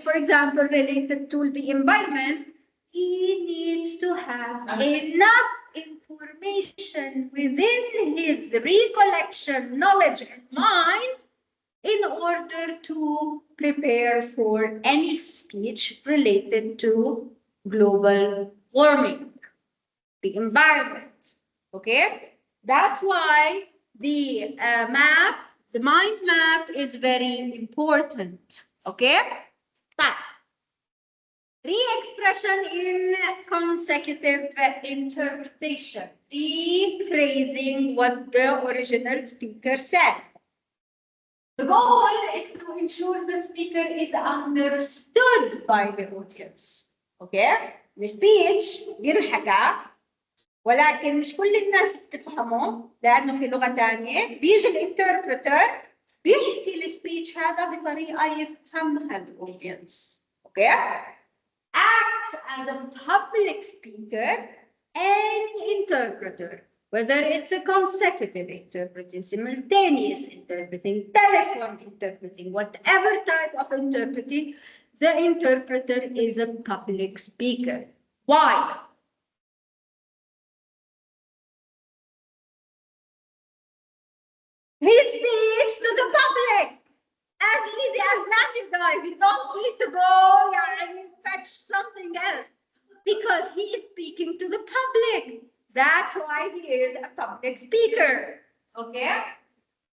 [SPEAKER 1] for example, related to the environment, he needs to have enough information within his recollection, knowledge, and mind in order to prepare for any speech related to global warming, the environment. Okay? That's why the map, the mind map is very important. Okay? But re-expression in consecutive interpretation, rephrasing what the original speaker said. The goal is to ensure the speaker is understood by the audience. Okay? The speech بينحكى ولكن مش كل الناس بتفهمه لأنه في لغة ثانية. بيجي الانتربريتر بيحكي السبيتش هذا بطريقة يفهمها الأودينس. Okay? Acts as a public speaker and interpreter. Whether it's a consecutive interpreting, simultaneous interpreting, telephone interpreting, whatever type of interpreting, the interpreter is a public speaker. Why? He speaks to the public. As easy as that, you guys. You don't need to go and fetch something else. Because he is speaking to the public. That's why he is a public speaker. Okay?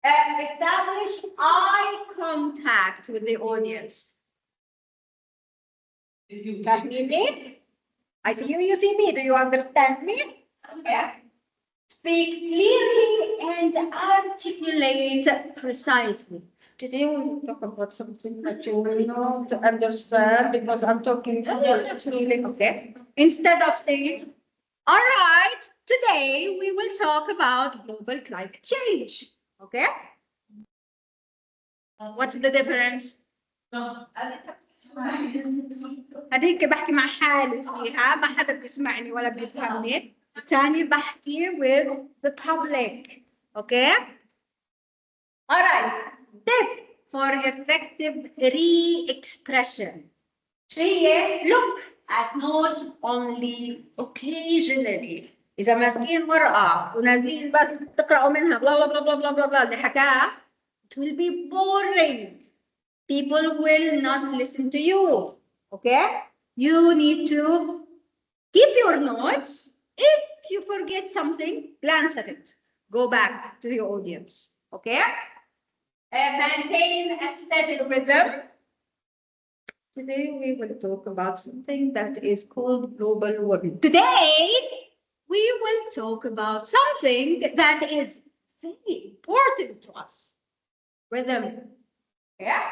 [SPEAKER 1] Establish eye contact with the audience. فاهميني? I see you, you see me. Do you understand me? Okay. Speak clearly and articulate precisely. Today we'll talk about something that you will not understand because I'm talking naturally. Okay. Instead of saying, All right, today we will talk about global climate change. Okay? What's the difference? هذيك بحكي مع حالي فيها، ما حدا بيسمعني ولا بيفهمني. الثاني بحكي with the public. Okay? All right. Tip for effective re-expression. Look at notes only occasionally. إذا ماسكين ورقة ونازلين بس تقرأوا منها بلا بلا بلا بلا بلا بلا اللي حكاه, it will be boring. People will not listen to you. Okay? You need to keep your notes. If you forget something, glance at it. Go back to the audience. Okay? Maintain a steady rhythm. Today we will talk about something that is called global warming. Today we will talk about something that is very important to us. Rhythm. Yeah.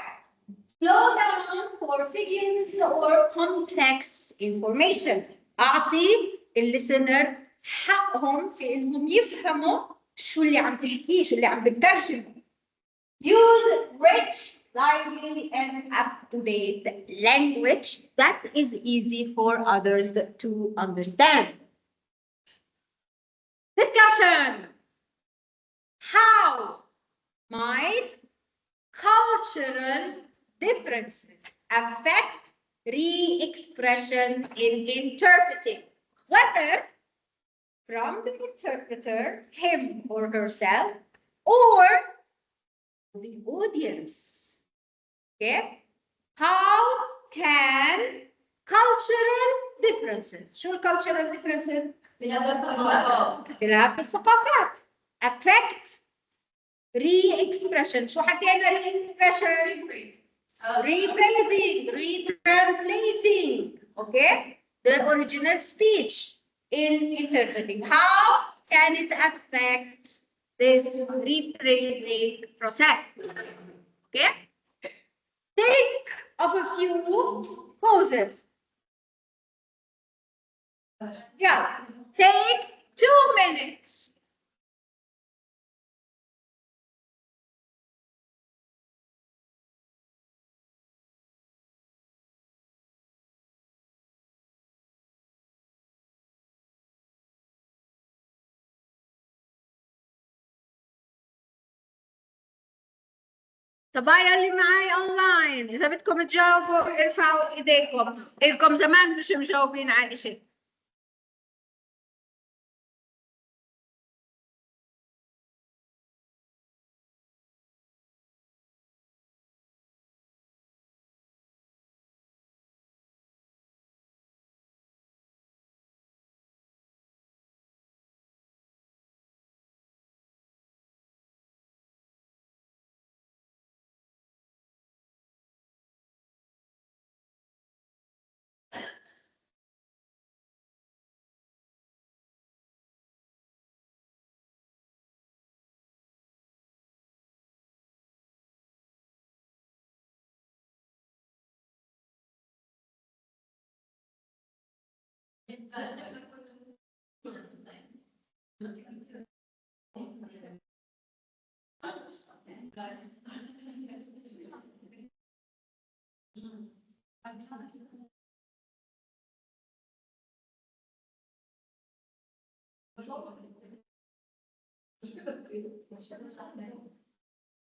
[SPEAKER 1] Slow down for figures or complex information. أعطي listener حقهم في إنهم يفهموا شو اللي عم تحكيه، شو اللي عم بترجمه. Use rich, lively, and up-to-date language that is easy for others to understand. Discussion. How might cultural differences affect re-expression in interpreting, whether from the interpreter, him or herself, or the audience. Okay? How can cultural differences, شو cultural differences? اختلاف الثقافات affect re-expression. شو حكينا re-expression? Rephrasing, retranslating, okay? The original speech in interpreting. How can it affect this rephrasing process? Okay? Think of a few poses. Yeah, take 2 minutes. صبايا اللي معي اونلاين، اذا بدكم تجاوبوا ارفعوا ايديكم، الكم زمان مش مجاوبين على شيء.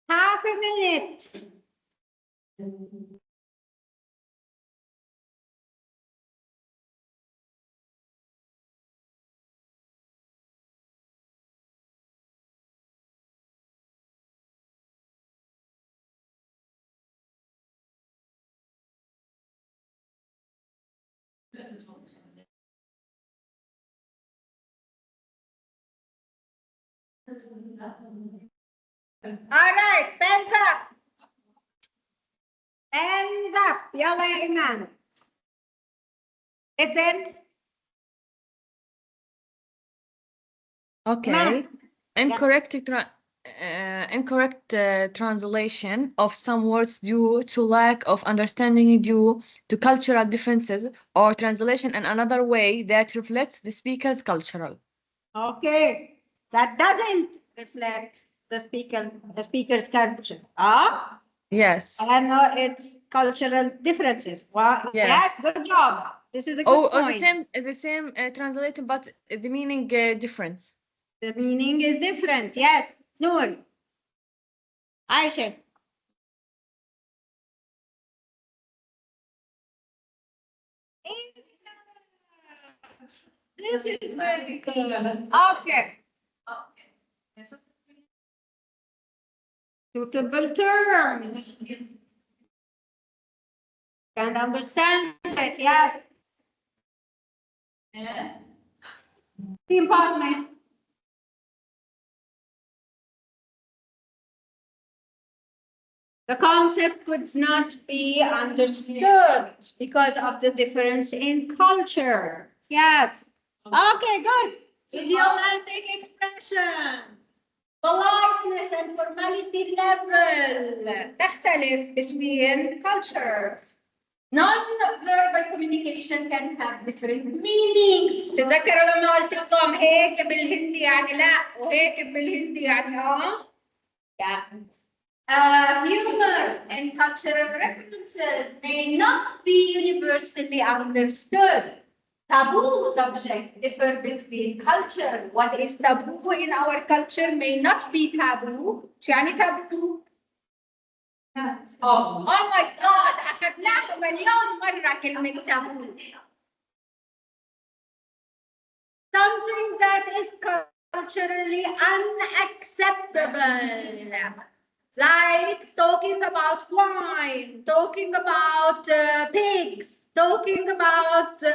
[SPEAKER 1] Half a minute. All right, hands up. Hands up. يلا يا إيمان. Listen.
[SPEAKER 3] Okay. Incorrect incorrect translation of some words due to lack of understanding due to cultural differences or translation in another way that reflects the speaker's cultural.
[SPEAKER 1] Okay, that doesn't reflect the speaker's culture. Ah,
[SPEAKER 3] Yes.
[SPEAKER 1] and it's cultural differences. Well, yes,
[SPEAKER 3] Yes.
[SPEAKER 1] good job. This is a good
[SPEAKER 3] Or
[SPEAKER 1] point.
[SPEAKER 3] the same translated, but the meaning different.
[SPEAKER 1] The meaning is different. Yes, Noor. Aisha. This is very good. Okay. Suitable terms. Can understand it, yes. Team partner. The concept could not be understood because of the difference in culture. Yes. Okay, good. Idiomatic expression. Politeness and formality level تختلف between cultures. Non-verbal communication can have different meanings. تتذكروا لما قلت لكم هيك بالهندي يعني لا وهيك بالهندي يعني اه؟ Humor and cultural references may not be universally understood. Taboo subject differ between culture. What is taboo in our culture may not be taboo. شو يعني taboo؟ Oh my God, أخذناها مليون مرة كلمة taboo. Something that is culturally unacceptable. Like talking about wine, talking about pigs, talking about the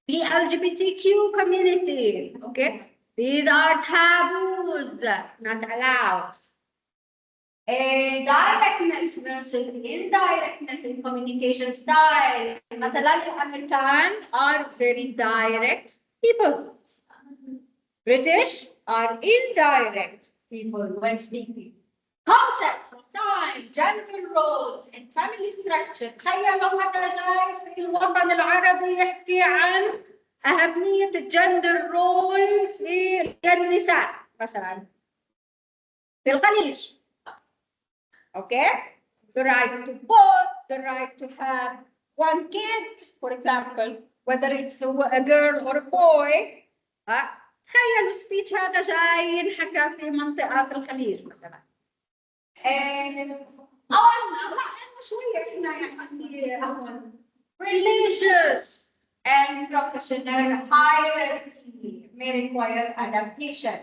[SPEAKER 1] LGBTQ community. Okay, these are taboos, not allowed. Directness versus indirectness in communication style. مثلا الأمريكان are very direct people. British are indirect people when speaking. Concepts of time, gender roles, and family structure. تخيلوا حدا جاي في الوطن العربي يحكي عن أهمية الجندر رول في النساء مثلا في الخليج. Okay? The right to vote, the right to have one kid, for example, whether it's a girl or a boy. تخيلوا سبيتش هذا جاي ينحكى في منطقة في الخليج مثلا. أولنا شوية إحنا يعني religious and professional hierarchy may require adaptation.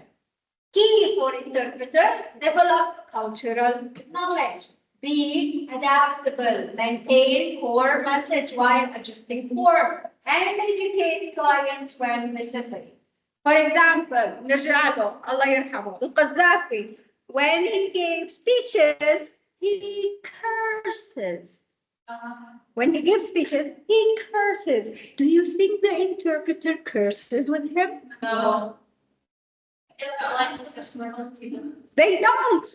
[SPEAKER 1] Key for interpreter, develop cultural knowledge. Be adaptable, maintain core message while adjusting form, and educate clients when necessary. For example, نرجع له الله يرحمه القذافي. When he gave speeches, he curses. When he gives speeches, he curses. Do you think the interpreter curses with him? No. They don't.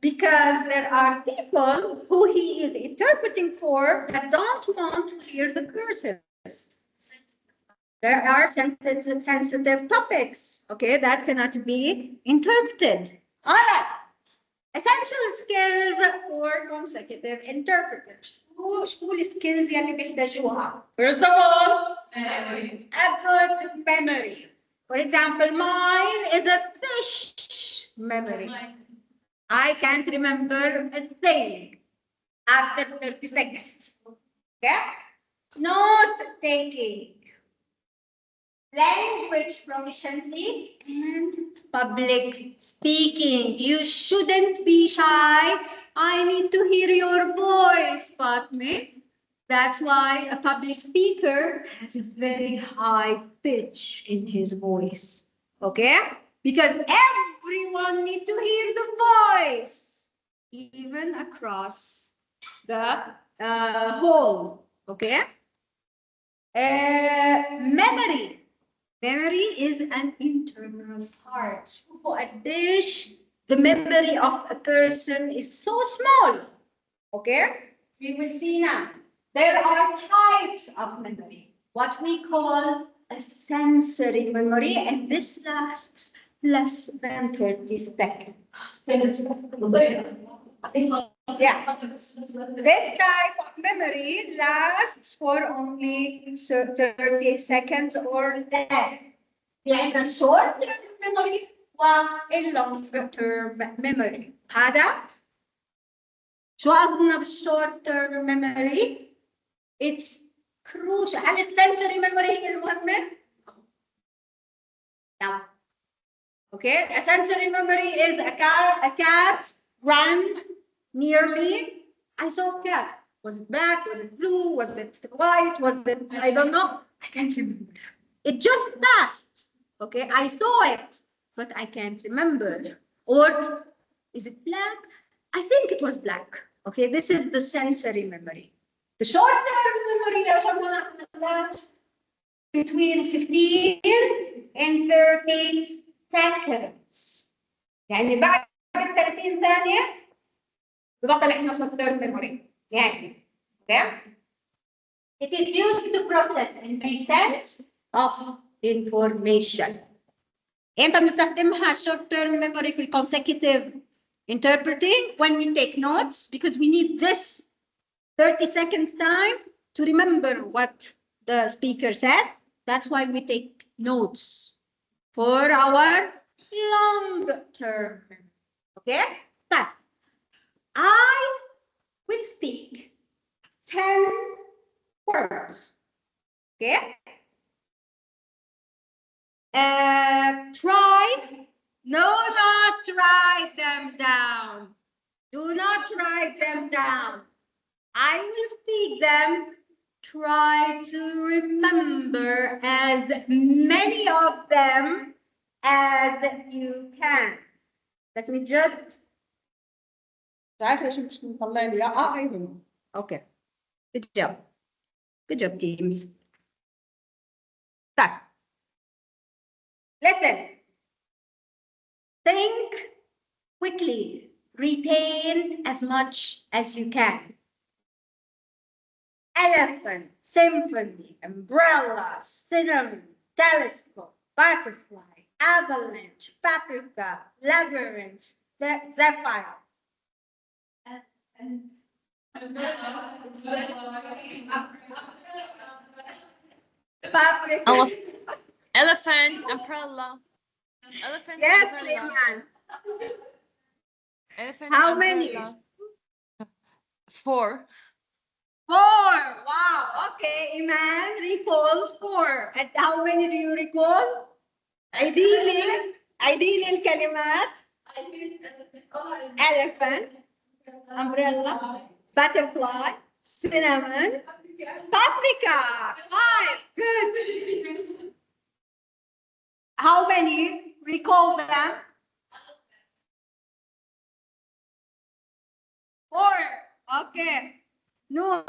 [SPEAKER 1] Because there are people who he is interpreting for that don't want to hear the curses. There are sensitive topics, okay, that cannot be interpreted. All right. Essential skills for consecutive interpreters. شو السكيلز يلي بيحتاجوها؟ First of all, a good memory. For example, mine is a fish memory. I can't remember a thing after 30 seconds. Okay? Note taking. Language proficiency and public speaking. You shouldn't be shy. I need to hear your voice, Fatme. That's why a public speaker has a very high pitch in his voice. Okay? Because everyone needs to hear the voice, even across the hall. Okay? Memory. Memory is an integral part. شوفوا قديش the memory of a person is so small. Okay? We will see now. There are types of memory. What we call a sensory memory, and this lasts less than 30 seconds. Yeah. This type of memory lasts for only 30 seconds or less. يعني short term memory long term memory. هذا شو قصدنا بالshort term memory؟ It's crucial. هل السنسوري memory هي المهمة؟ لا. Okay, a sensory memory is a cat ran near me. I saw a cat. Was it black? Was it blue? Was it white? Was it, I don't know. I can't remember. It just passed. Okay, I saw it, but I can't remember. Or is it black? I think it was black. Okay, this is the sensory memory. The short-term memory lasts between 15 and 30 seconds. يعني بعد ال 30 ثانية ببطل عندنا short-term memory. يعني okay? It is used to process and make sense of information. امتى بنستخدمها short-term memory في consecutive interpreting? When we take notes, because we need this 30 seconds time to remember what the speaker said. That's why we take notes for our long term. Okay? So, I will speak 10 words. Okay? Not write them down. Do not write them down. I will speak them. Try to remember as many of them as you can. Let me just. Okay. Good job. Good job, teams. Start. Listen. Think quickly. Retain as much as you can. Elephant, symphony, umbrella, cinnamon, telescope, butterfly, avalanche, paprika, labyrinth, zephyr. Paprika.
[SPEAKER 3] Elephant, umbrella. Elephant,
[SPEAKER 1] Yes,
[SPEAKER 3] umbrella.
[SPEAKER 1] Iman.
[SPEAKER 3] Elephant,
[SPEAKER 1] How
[SPEAKER 3] umbrella.
[SPEAKER 1] many?
[SPEAKER 3] 4.
[SPEAKER 1] 4. Wow. Okay, Iman recalls 4. And how many do you recall? ideally الكلمات. Elephant, umbrella, butterfly, cinnamon, paprika. 5. Good. How many recall them? 4. Okay. Noor.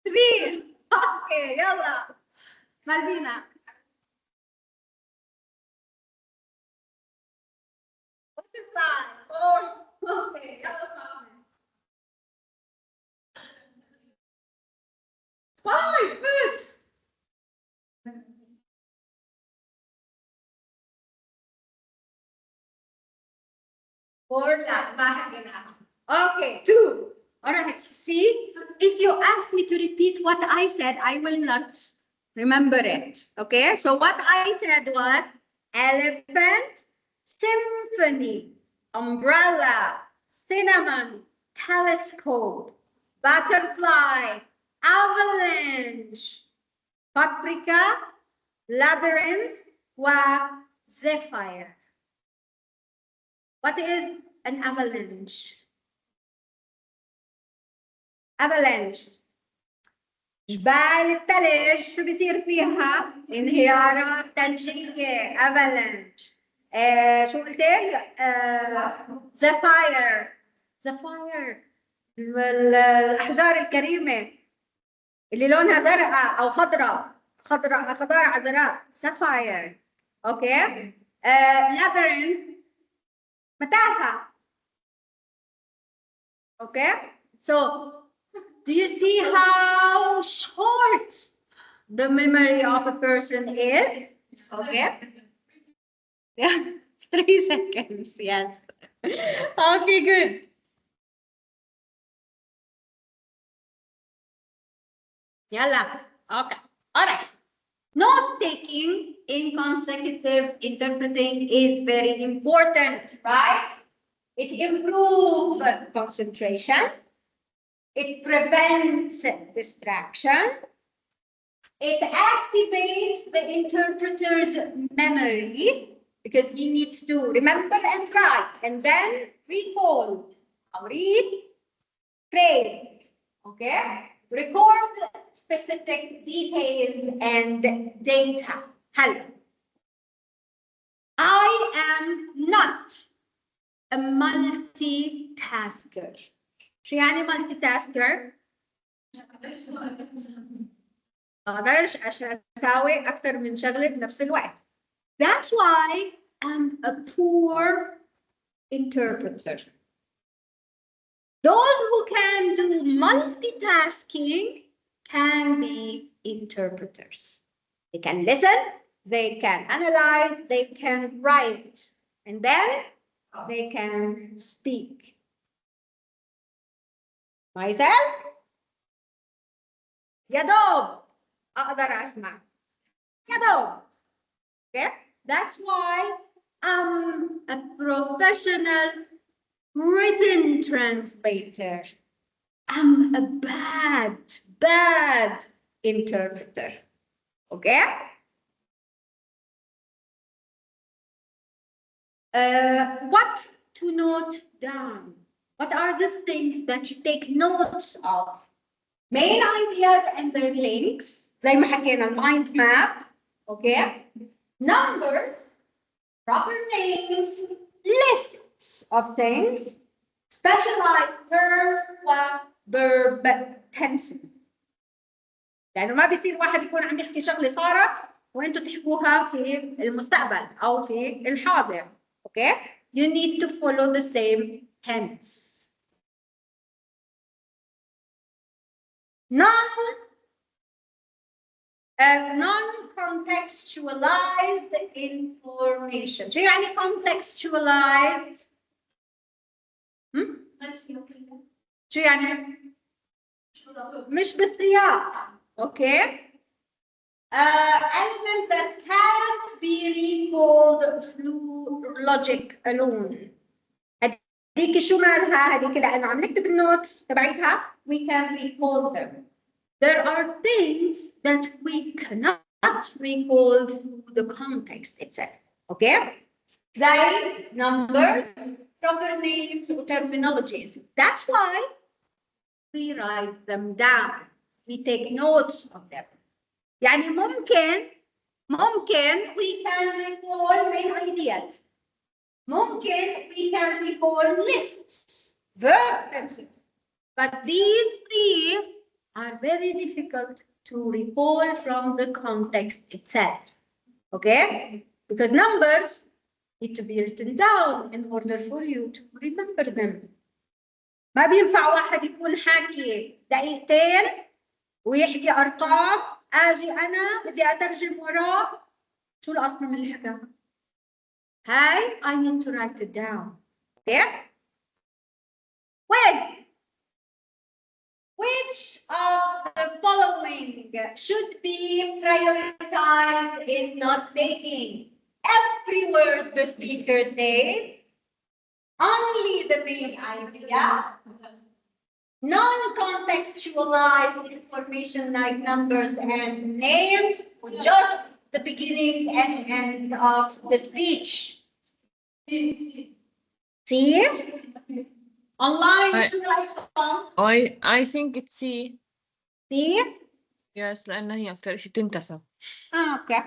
[SPEAKER 1] 3. Okay, يلا. Malvina. Butterfly. 4. Okay, يلا. 5. Good. Okay, 2. All right, see, if you ask me to repeat what I said, I will not remember it. Okay, so what I said was elephant, symphony, umbrella, cinnamon, telescope, butterfly, avalanche, paprika, labyrinth, zephyr. What is an avalanche? Avalanche. جبال الثلج شو بيصير فيها؟ انهيارات ثلجية. avalanche. شو قلت لك؟ zephyr. zephyr. الأحجار الكريمة. اللي لونها زرقاء أو خضراء، خضار عذراء، sapphire. Okay. Labyrinth متاهة. Okay. So do you see how short the memory of a person is? Okay. Yeah, 3 seconds. Yes. Okay, good. Yalla. Okay. All right. Note taking in consecutive interpreting is very important, right? It improves concentration. It prevents distraction. It activates the interpreter's memory because he needs to remember and write and then recall or read, phrase, okay? Record specific details and data. Hello. I am not a multitasker. شو يعني multitasker؟ ما اقدرش عشان اساوي اكثر من شغله بنفس الوقت. That's why I'm a poor interpreter. Those who can do multitasking can be interpreters. They can listen, they can analyze, they can write, and then they can speak. Myself, يا دوب أقدر أسمع. يا دوب. Okay? That's why I'm a professional written translator. I'm a bad interpreter. Okay? What to note down? What are the things that you take notes of? Main ideas and their links, زي ما حكينا mind map, okay? Numbers, proper names, lists of things, specialized verbs verb tenses. لأنه ما بيصير واحد يكون عم يحكي شغلة صارت وأنتوا تحكوها في المستقبل أو في الحاضر. Okay? You need to follow the same tense. Non-contextualized information. شو يعني contextualized؟ شو يعني؟ مش بالسياق. Okay? Element that can't be recalled through logic alone. هذيك شو مالها؟ هذيك لأنه عم نكتب النوتس تبعتها we can recall them. There are things that we cannot recall through the context itself. Okay? They numbers, proper names, or terminologies. That's why we write them down. We take notes of them. يعني ممكن we can recall main ideas. ممكن we can recall lists, verb tenses. But these three are very difficult to recall from the context itself. Okay? Because numbers need to be written down in order for you to remember them. ما بينفع واحد يكون حاكي دقيقتين ويحكي أرقام أجي أنا بدي أترجم وراه شو الأرقام اللي حكاها؟ هاي I need to write it down. Okay? Which of the following should be prioritized in note taking? Every word the speaker says, only the main idea, non-contextualized information like numbers and names, just the beginning and end of the speech. See? Online, should I come?
[SPEAKER 3] I think it's C.
[SPEAKER 1] See?
[SPEAKER 3] Yes, لأنها هي أكتر شيء بتنتسب.
[SPEAKER 1] Okay.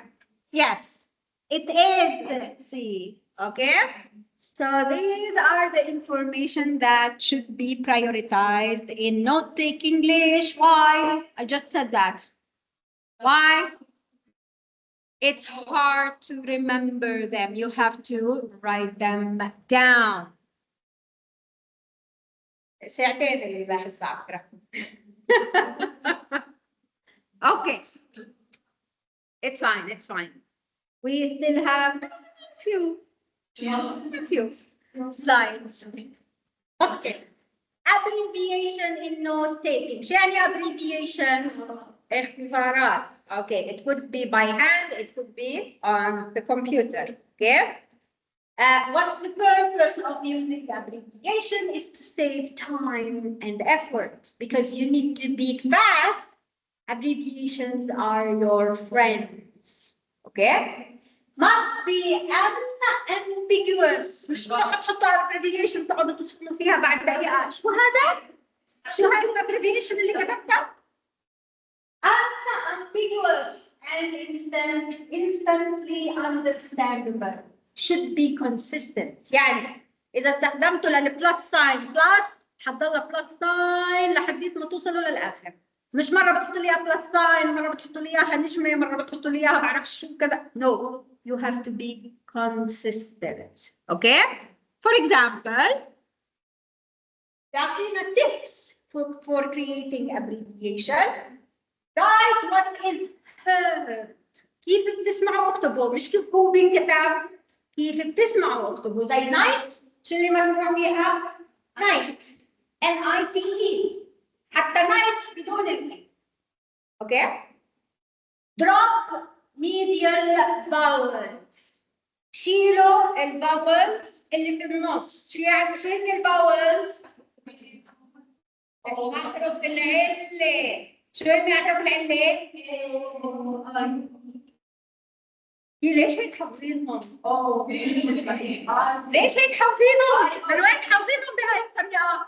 [SPEAKER 1] Yes, it is C. Okay? So these are the information that should be prioritized in note-take English. Why? I just said that. Why? It's hard to remember them. You have to write them down. ساعتين اللي راح الساعة. Okay. It's fine, it's fine. We still have a few slides. Okay. Abbreviation in note taking. شو يعني abbreviations؟ اختصارات. Okay, it could be by hand, it could be on the computer. Okay. What's the purpose of using abbreviation is to save time and effort because you need to be fast. Abbreviations are your friends. Okay. Must be ambiguous. مش راح تحطوا abbreviation تقعدوا تصفنوا فيها بعد دقيقة. شو هذا؟ شو هاي abbreviation اللي كتبتها؟ Ambiguous and instantly understandable. Should be consistent. يعني إذا استخدمته للبلس ساين بلس حتضل بلس ساين لحديت ما توصلوا للآخر. مش مرة بتحطوا لي بلس ساين، مرة بتحطوا لي إياها نجمة، مرة بتحطوا لي إياها بعرف شو كذا. No, you have to be consistent. Okay? For example, تعطينا tips for creating abbreviation. Write what is heard. كيف بتسمعوا اكتبوا، مش كيف هو بينكتب. كيف بتسمعوا اكتبوا زي night. شو اللي مسموع فيها؟ night. N-I-T-E. حتى night بدون ال. Okay? Drop medial vowels. شيلوا الفاولز اللي في النص. شو يعني شو هي الفاولز؟ الحرف العلة. شو هن حرف العلة؟ ليش هيك حافظينهم؟ ليش هيك حافظينهم؟ من وين حافظينهم بهاي الطريقة؟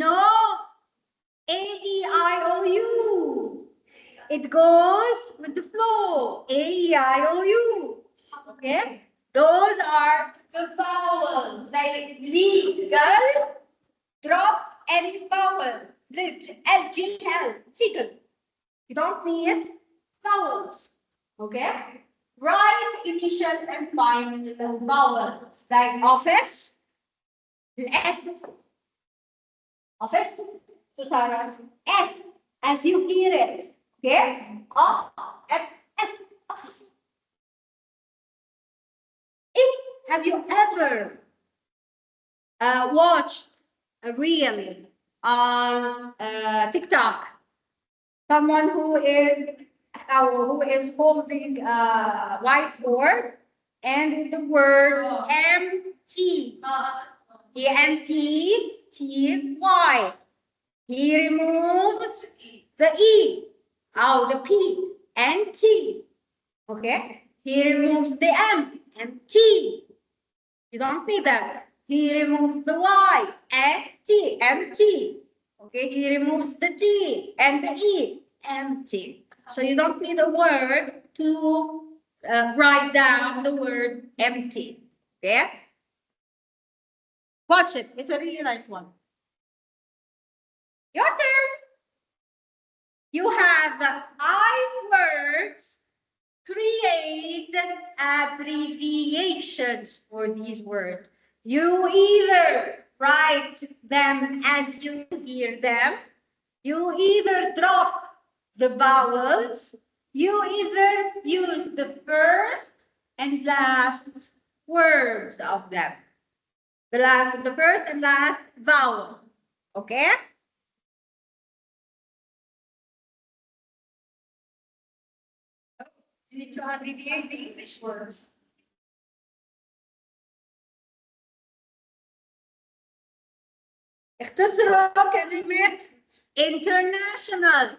[SPEAKER 1] No. A-E-I-O-U. It goes with the flow. A-E-I-O-U. Okay? Those are the vowels. They legal. Drop any vowel. L-G-L. Legal. You don't need vowels. Okay? Write initial and final vowels. Like office. S. Office. So start S as you hear it. Okay? F. Office. Have you ever watched a reel on TikTok? Someone who is holding a whiteboard and the word empty. E-M-P-T-Y. He removed the E. Oh, the P and T. Okay? He removes the M and T. You don't need that. He removes the Y and T, empty. Okay, he removes the T and the E, empty. So you don't need a word to write down the word empty. Okay? Watch it. It's a really nice one. Your turn. You have 5 words. Create abbreviations for these words. You either write them as you hear them, you either drop the vowels, you either use the first and last words of them. The first and last vowel. Okay? You need to abbreviate the English words. اختصروا كلمة international,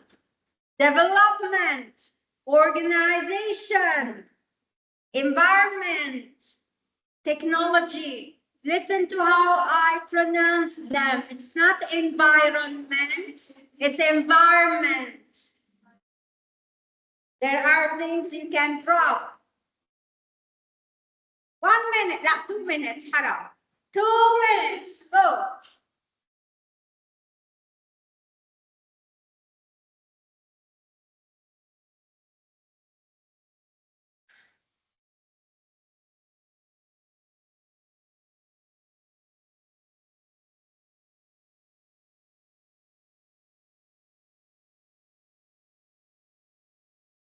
[SPEAKER 1] development, organization, environment, technology. Listen to how I pronounce them. It's not environment, it's environment. There are things you can drop. 1 minute لا 2 minutes حرام 2 minutes go.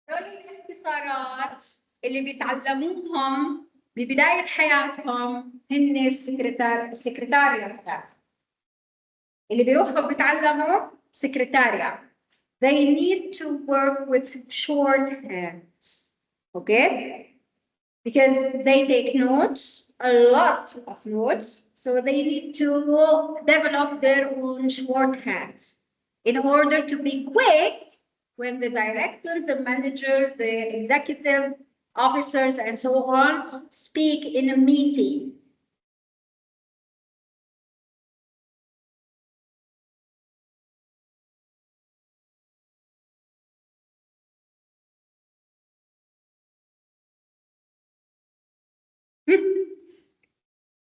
[SPEAKER 1] دول الاختصارات اللي بيتعلموهم ببداية حياتهم هن السكرتاريا اللي بيروحوا بيتعلموا سكرتاريا. They need to work with shorthands, okay? Because they take notes, a lot of notes, so they need to develop their own shorthands in order to be quick when the director, the manager, the executive officers, and so on speak in a meeting.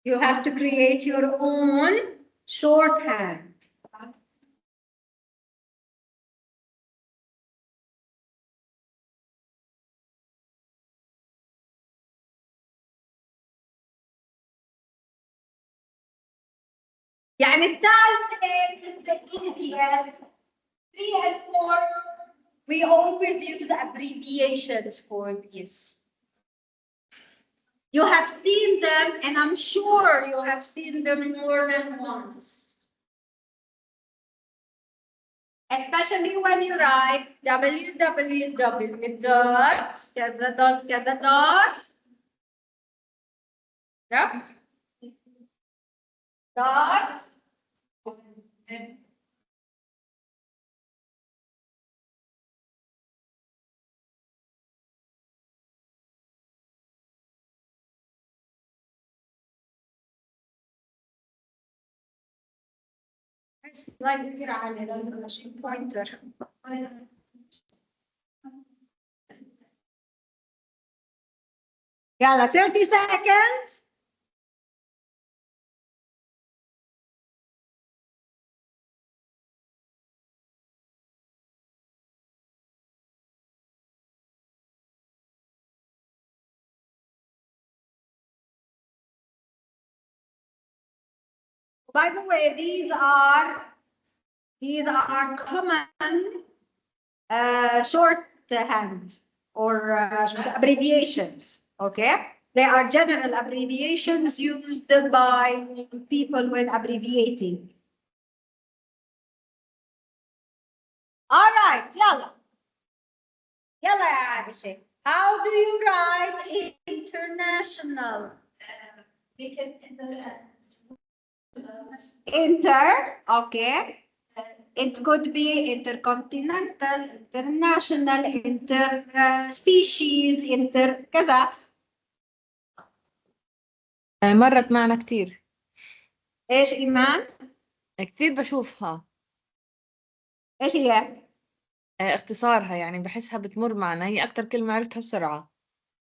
[SPEAKER 1] You have to create your own shorthand. يعني الثالث is the easiest. 3 and 4, we always use abbreviations for these. You have seen them, and I'm sure you have seen them more than once. Especially when you write www dot كذا dot yeah. Dot سلايد كثير عالي لازم اشيل بوينتر. يلا 30 seconds. By the way, these are common shorthand or abbreviations. Okay, they are general abbreviations used by people when abbreviating. All right, يلا يا عائشة. How do you write international?
[SPEAKER 2] We can
[SPEAKER 1] Okay. It could be intercontinental, international, species, كذا.
[SPEAKER 3] مرت معنا كتير.
[SPEAKER 1] ايش ايمان؟
[SPEAKER 3] كتير بشوفها.
[SPEAKER 1] ايش هي؟
[SPEAKER 3] اختصارها يعني بحسها بتمر معنا، هي أكتر كلمة عرفتها بسرعة.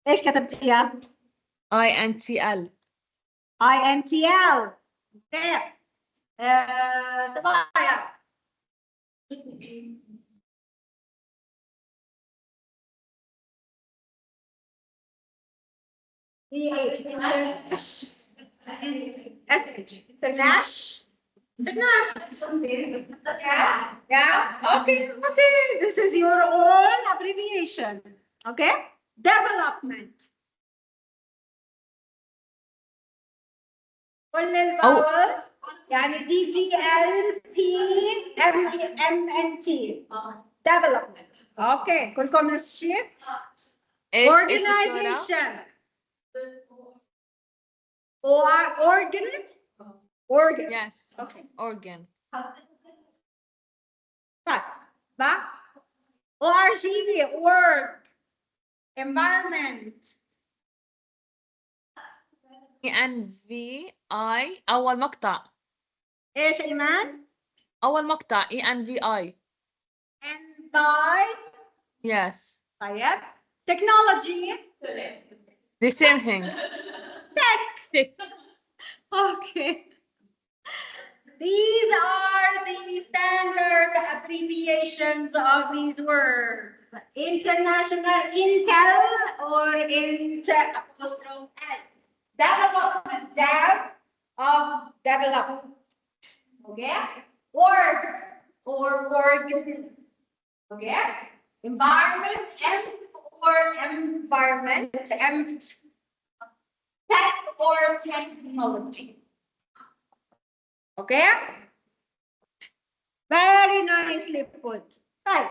[SPEAKER 1] ايش كتبتيها؟
[SPEAKER 3] INTL.
[SPEAKER 1] INTL. اوكي. صبايا. Yeah, okay, this is your own abbreviation, okay? Development. كل الفاولز يعني DVLPMNT. Development. Okay, كلكم نفس الشيء؟ Organization. Organ.
[SPEAKER 3] Yes.
[SPEAKER 1] Okay.
[SPEAKER 3] Organ.
[SPEAKER 1] طيب ORG work. Environment.
[SPEAKER 3] ENVI أول مقطع.
[SPEAKER 1] ايش ايمان؟
[SPEAKER 3] أول مقطع ENVI.
[SPEAKER 1] Envi.
[SPEAKER 3] Yes.
[SPEAKER 1] طيب. Technology.
[SPEAKER 3] The same thing. Tick.
[SPEAKER 1] Okay. These are the standard abbreviations of these words. International Intel or Int apostrophe L. Development, dev of develop. Okay? Org or organ. Okay? Environment, M or environment, M. Tech or technology. Okay? Very nicely put. طيب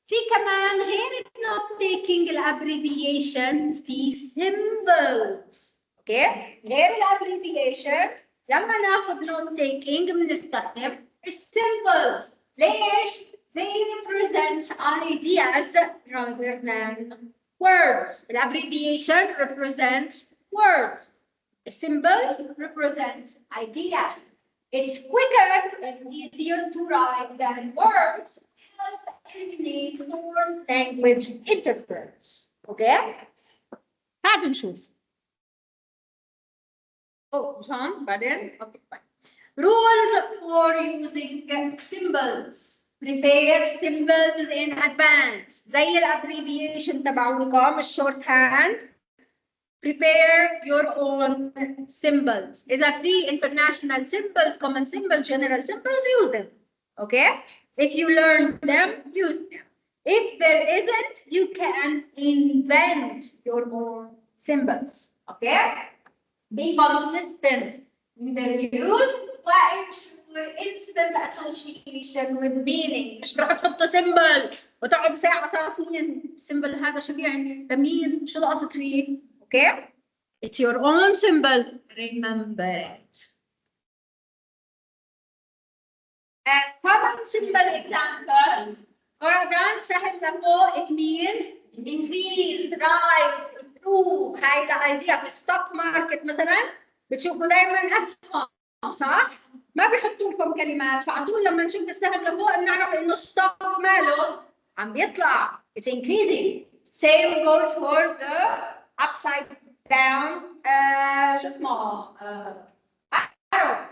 [SPEAKER 1] في كمان غير note taking abbreviations في symbols. اوكي؟ غير abbreviations لما ناخذ note taking بنستخدم symbols. ليش؟ They represent ideas rather than words. Abbreviation represents words. Symbols represent ideas. It's quicker and easier to write than words, help eliminate more language interference. Okay? هات نشوف. John, بعدين? Okay, fine. Rules for using symbols. Prepare symbols in advance. زي abbreviation تبعولكم الشورت هاند. Prepare your own symbols. إذا في international symbols, common symbols, general symbols, use them. Okay? If you learn them, use them. If there isn't, you can invent your own symbols. Okay? Be consistent in their use وensure instant association with meaning. مش بدك تحط symbol وتقعد ساعة فاهمين السيمبل هذا شو بيعني؟ لمين؟ شو القصد فيه؟ Okay? It's your own symbol. Remember it. Common symbol examples. Oradan سهل لفوق. It means increase, rise, improve. هاي الأيديا في الستوك ماركت مثلا بتشوفوا دائما أسهم صح؟ ما بيحطوا لكم كلمات فعطول لما نشوف السهم لفوق بنعرف إنه الستوك ماله عم بيطلع. It's increasing. Same goes for the upside down شو اسمه arrow.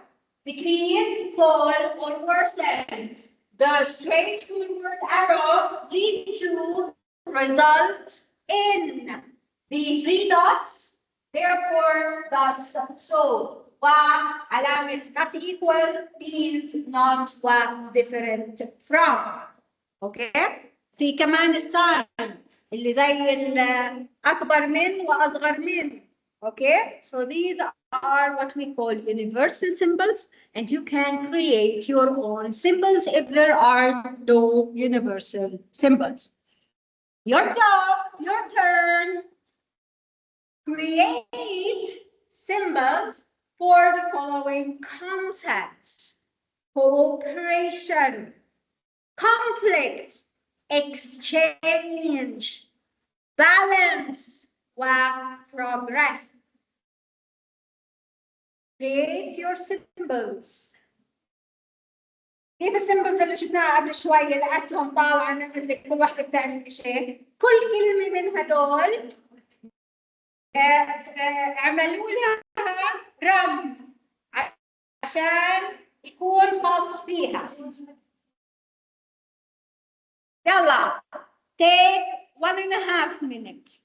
[SPEAKER 1] Decrease, fall, or worsen. The straight forward arrow leads to result in the three dots. Therefore, thus, so. وعلامة not equal means not different from. Okay? في كمان sign اللي زي الأكبر من وأصغر من. Okay? So these are what we call universal symbols, and you can create your own symbols if there are no universal symbols. Your job, your turn. Create symbols for the following concepts: cooperation, conflict, exchange, balance, progress. Create your symbols. كيف السيمبلز اللي شفناها قبل شوي الاسهم طالعه نزلت كل واحده بتعمل شيء، كل كلمه من هدول اعملوا لها رمز عشان يكون خاص فيها. يلا take 1.5 minutes.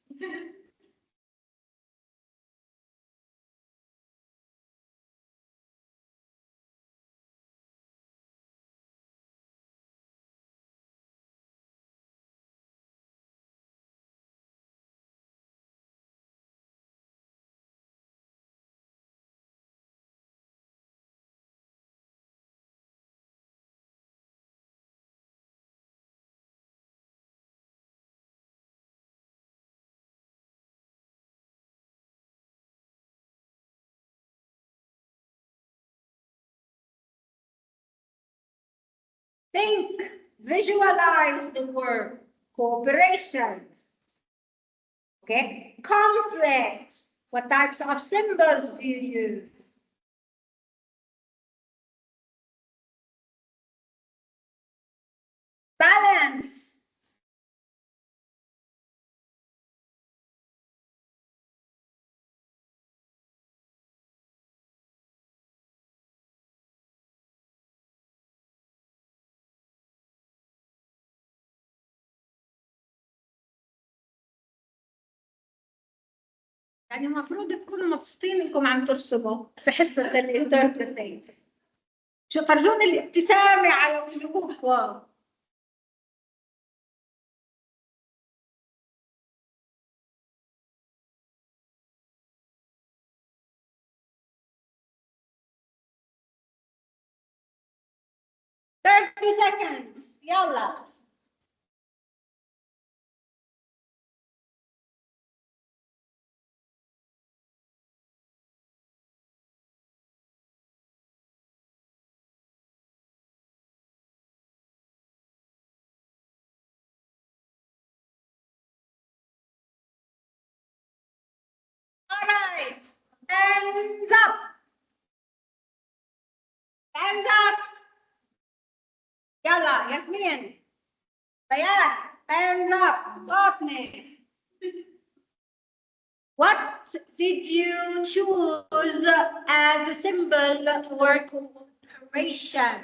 [SPEAKER 1] Think, visualize the word cooperation. Okay, conflict. What types of symbols do you use? Balance. يعني المفروض تكونوا مبسوطين انكم عم ترسموا في حصة الانتربريتيشن. شو فرجوني الابتسامة على وجوهكم. Thirty seconds. يلا. All right. Hands up. Hands up. يلا ياسمين. ريان. Hands up. Darkness. What did you choose as a symbol for cooperation?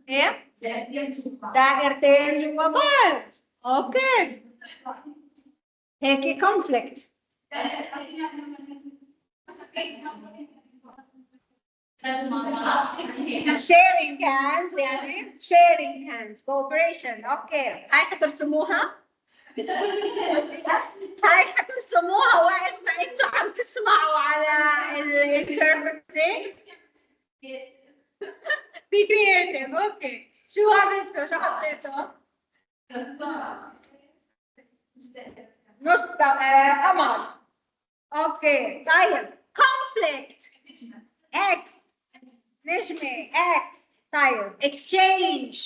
[SPEAKER 1] ايه؟ دائرتين جوا بعض. اوكي. هيك conflict. sharing hands يعني sharing hands cooperation. اوكي. هاي حترسموها؟ هاي حترسموها وقت ما انتوا عم تسمعوا على الانتربريتنج. Be creative. اوكي. شو عملتوا؟ شو حطيتوا؟ نص قمر. اوكي. طيب conflict X نجمة X. طيب exchange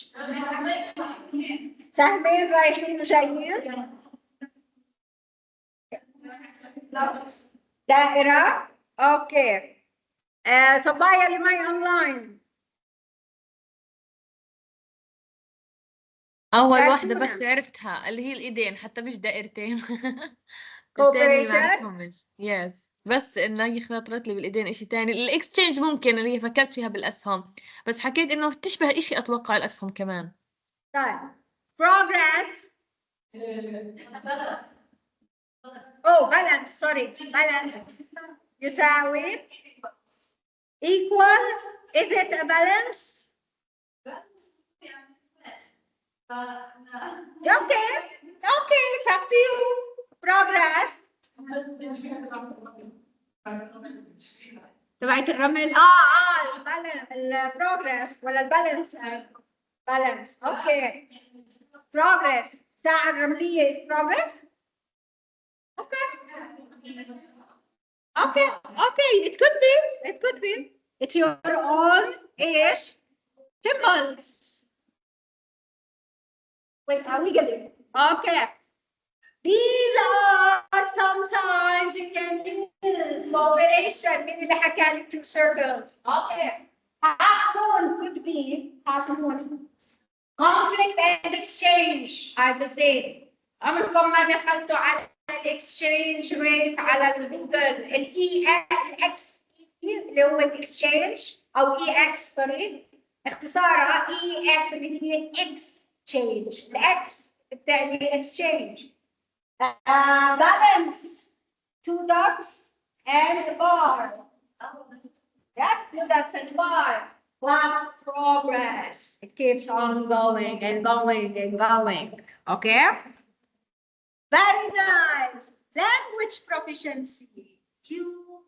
[SPEAKER 1] سهمين رايحين وجايين. دائرة. اوكي. صبايا اللي معي اونلاين.
[SPEAKER 3] أول
[SPEAKER 1] كرتونة.
[SPEAKER 3] واحدة بس عرفتها اللي هي الإيدين، حتى مش دائرتين. التاني
[SPEAKER 1] cooperation.
[SPEAKER 3] ما عرفتهمش. يس بس إنه هي خاطرت لي بالإيدين إشي تاني. الإكسشينج ممكن اللي هي فكرت فيها بالأسهم، بس حكيت إنه تشبه إشي أتوقع الأسهم كمان.
[SPEAKER 1] طيب progress. oh balance sorry balance يساوي equals. is it a balance? okay it's up to you. progress تبعت الرمل. البالانس البروجرس ولا البالانس؟ بالانس. اوكي. progress الساعة الرملية is progress. okay it could be it's your own ish symbols. wait are we getting okay. These are some signs you can use. Cooperation. مين اللي حكى لي two circles. Okay. Half moon could be half moon. Conflict and exchange are the same. عمركم ما دخلتوا على الاكسشينج ريت على الجوجل الاي اكس اللي هو الاكسشينج او اي اكس سوري اختصارها اي اكس اللي هي اكسشينج. الاكس بتعني اكسشينج. balance 2 dots and a bar. Yes, 2 dots and bar. What progress? It keeps on going and going and going. Okay? Very nice. Language proficiency. You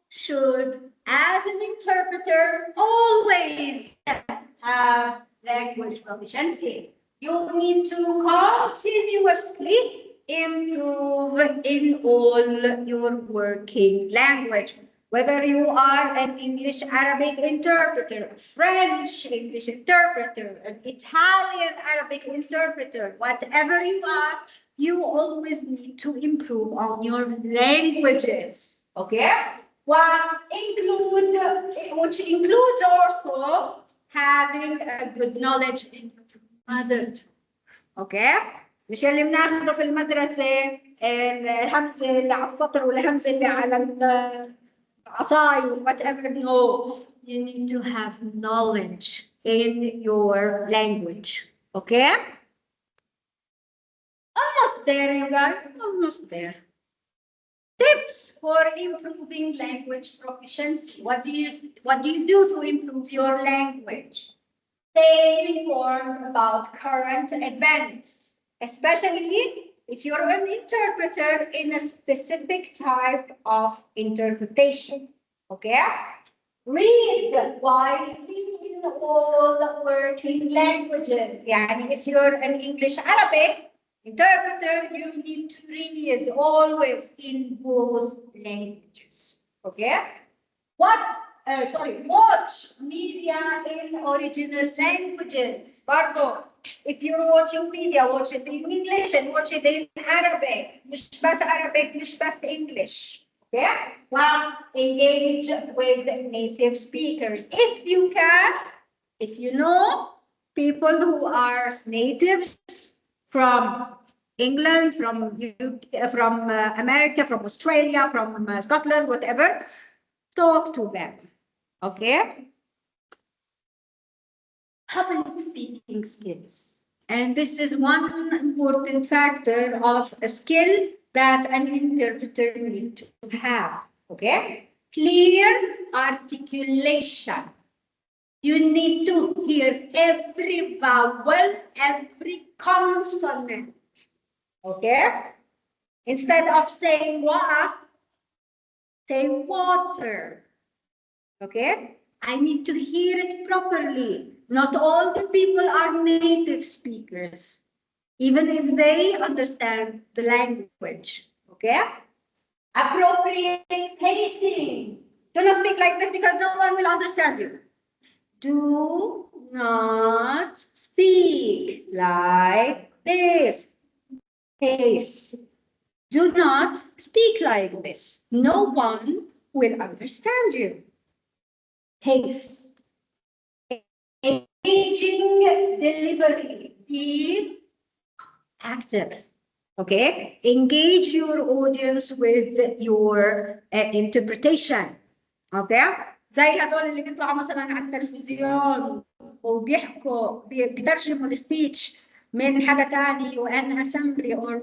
[SPEAKER 1] should, as an interpreter, always have language proficiency. You need to continuously improve in all your working language. Whether you are an English Arabic interpreter, French English interpreter, an Italian Arabic interpreter, whatever you are, you always need to improve on your languages. Okay? Which includes also having a good knowledge in mother tongue. Okay? مش اللي بناخده في المدرسة الهمزة اللي على السطر والهمزة اللي على العصاي whatever. No, you need to have knowledge in your language. Okay? Almost there, you guys. Almost there. Tips for improving language proficiency. What do you do to improve your language? Stay informed about current events, especially if you're an interpreter in a specific type of interpretation. Okay? Read widely in all working languages. يعني if you're an English Arabic interpreter, you need to read always in both languages. Okay? Watch media in original languages. برضو, if you're watching media, watch it in English and watch it in Arabic. مش بس Arabic, مش بس English. Okay? Well, engage with native speakers. If you can, if you know people who are natives from England, from UK, from America, from Australia, from Scotland, whatever, talk to them. Okay? Public speaking skills. And this is one important factor of a skill that an interpreter needs to have. Okay? Clear articulation. You need to hear every vowel, every consonant. Okay? Instead of saying wa, say water. Okay? I need to hear it properly. Not all the people are native speakers, even if they understand the language. Okay? Appropriate pacing. Do not speak like this because no one will understand you. Do not speak like this. Pace. Do not speak like this. No one will understand you. Pace. Engaging delivery. Be active. Okay? Engage your audience with your interpretation. Okay? زي هدول اللي بيطلعوا مثلا على التلفزيون وبيحكوا بيترجموا السبيتش من حدا تاني وان assembly or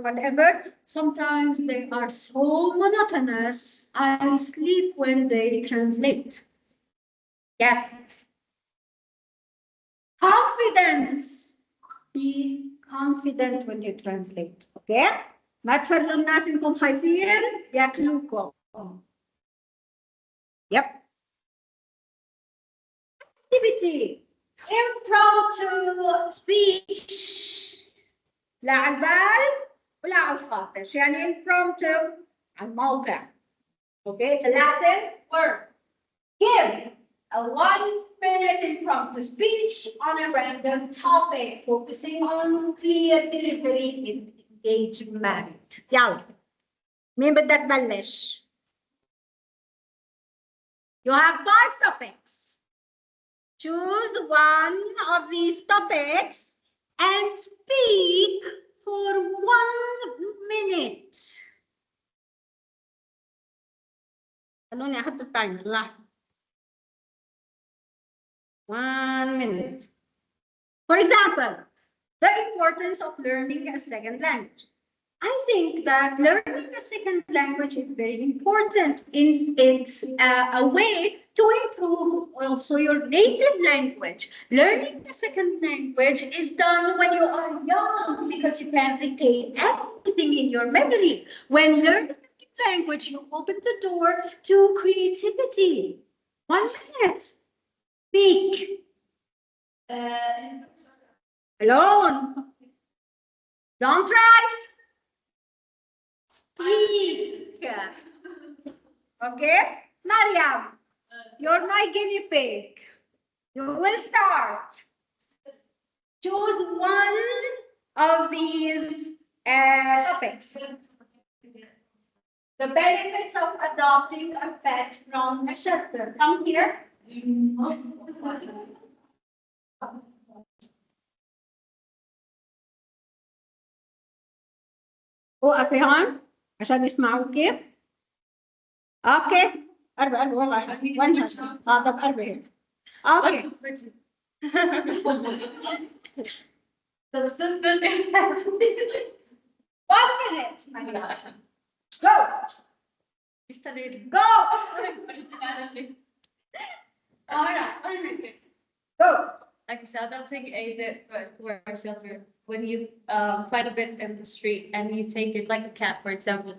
[SPEAKER 1] whatever. Sometimes they are so monotonous. I sleep when they translate. Yes. Confidence. Be confident when you translate. Okay? ما تفرجوا الناس انكم خايفين ياكلوكم. Yep. Activity. Impromptu speech. لا على البال ولا على الخاطر. يعني impromptu على الموقع. Okay, it's a Latin word. Give a 1-minute impromptu speech on a random topic, focusing on clear delivery and engagement. يلا. مين بدها تبلش؟ You have 5 topics. Choose one of these topics and speak for 1 minute. خلوني أحط التايمر لحظة. 1 minute. For example, the importance of learning a second language. I think that learning a second language is very important. It's a way to improve also your native language. Learning a second language is done when you are young because you can retain everything in your memory. When learning a new language, you open the door to creativity. 1 minute. Speak. Alone. Don't write. Speak. Okay? Mariam, you're my guinea pig. You will start. Choose one of these topics. The benefits of adopting a pet from a shelter. Come here. وقفي هون عشان يسمعوكي. اوكي. قربي والله وين طب قربي هيك. اوكي.
[SPEAKER 2] The assistant.
[SPEAKER 1] 1 minute. Go! Go! Alright, go!
[SPEAKER 2] Like I said, I'll take a bit for shelter. When you find a bit in the street and you take it like a cat, for example,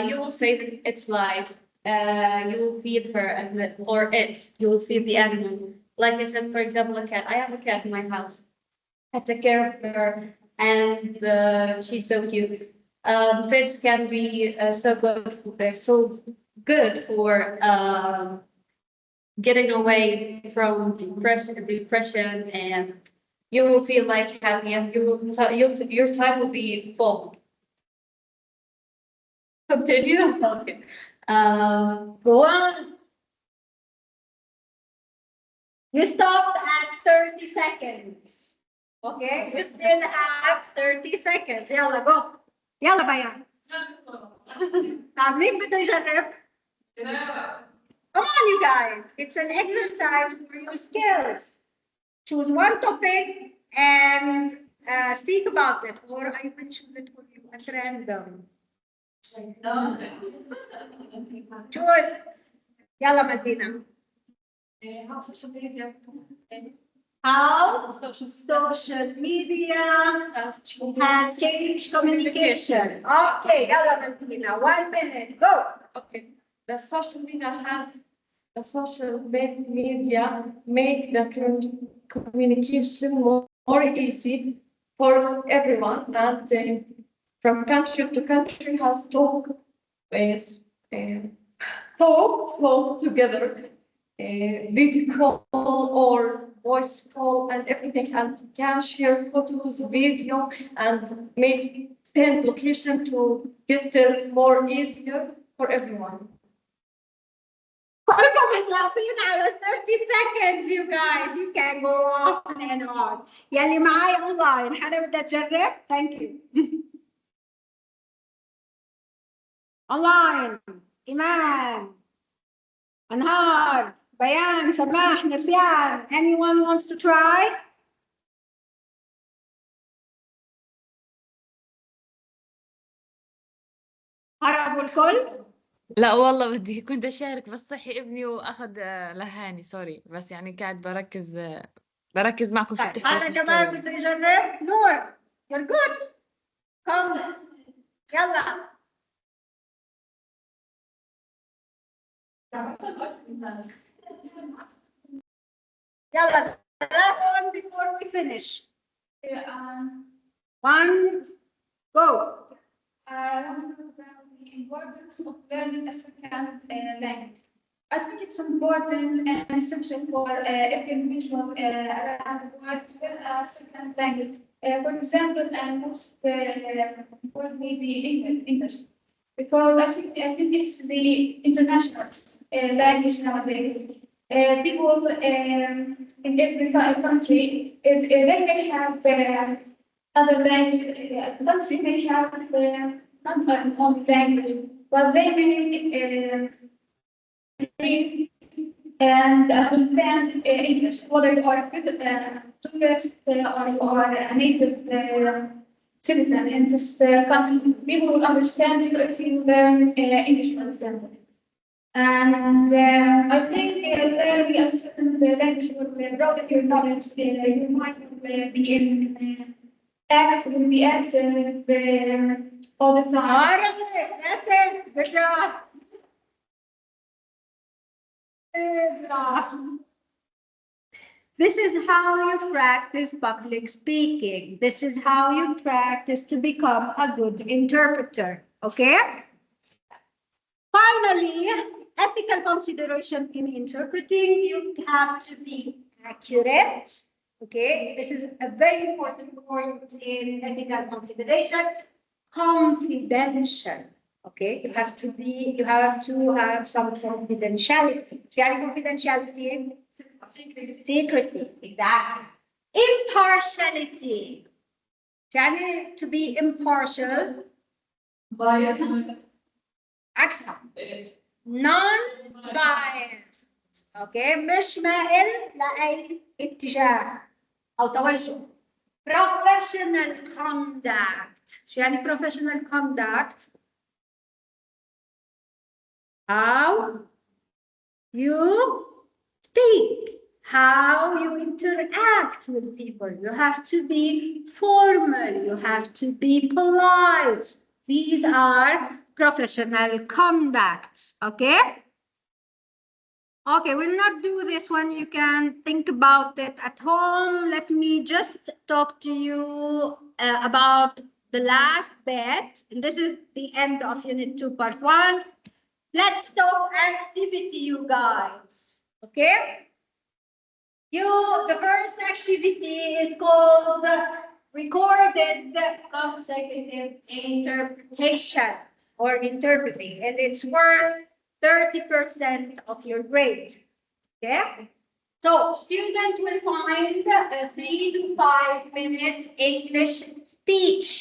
[SPEAKER 2] you will say that it's live. You will feed her or it. You will feed the animal. Like I said, for example, a cat. I have a cat in my house. I take care of her, and she's so cute. Pets can be so good. They're so good for getting away from depression, and you will feel like happy, and your time will be full. Continue. Okay.
[SPEAKER 1] Go on. You stopped at 30 seconds. Okay? You still have 30 seconds. يلا go. يلا بيان. طب مين بده يجرب؟ Come on, you guys. It's an exercise for your skills. Choose one topic and speak about it, or I will choose it for you at random. Choose. يلا مدينة. How social media has changed communication. Okay, يلا مدينة. 1 minute. Go.
[SPEAKER 2] Okay. The social media make the communication more easy for everyone, and from country to country has talk together, video call or voice call and everything, and can share photos, video, and make send location to get more easier for everyone.
[SPEAKER 1] كلكم متلاقين على 30 seconds you guys. You can go on and on. يلي معي اونلاين حدا بدها تجرب؟ Thank you. اونلاين ايمان انهار بيان سماح نرسيان. Anyone wants to try? هربوا الكل؟
[SPEAKER 3] لا والله كنت أشارك بس صحي ابني وأخذ لهاني سوري، بس يعني قاعد بركز معكم شو
[SPEAKER 1] طيب
[SPEAKER 3] بتحكوا.
[SPEAKER 1] هذا كمان بده يجرب. نور you're good. come يلا. يلا the last one before we finish. One go.
[SPEAKER 2] About the importance of learning a second language. I think it's important and essential for every individual around the world to learn a second language. For example, most would be English, because I think it's the international language nowadays. People in every country, they may have other language. Country may have not only language, but they may read and understand English, whether you are a tourist or you are a native citizen in this country. People will understand you if you learn English, for example. And I think learning a second language will broaden your knowledge. Your mind will be active all the time.
[SPEAKER 1] All right, that's it. Good job. Good job. This is how you practice public speaking. This is how you practice to become a good interpreter. Okay? Finally, ethical consideration in interpreting. You have to be accurate. Okay? This is a very important point in ethical consideration. Confidential. Okay? You have to have some confidentiality. Confidentiality. Secrecy. Exactly. Impartiality. To be impartial. عكسها. Non-biased. Okay? مش مائل لأي اتجاه أو توجه. Professional conduct. شو يعني professional conduct؟ how you speak, how you interact with people. You have to be formal, you have to be polite. These are professional conducts, okay? Okay, we'll not do this one. You can think about it at home. Let me just talk to you about the last bit. And this is the end of Unit 2, Part 1. Let's talk activity, you guys. Okay? The first activity is called recorded consecutive interpretation or interpreting, and it's worth 30% of your grade. Okay? So student will find a 3 to 5 minute English speech.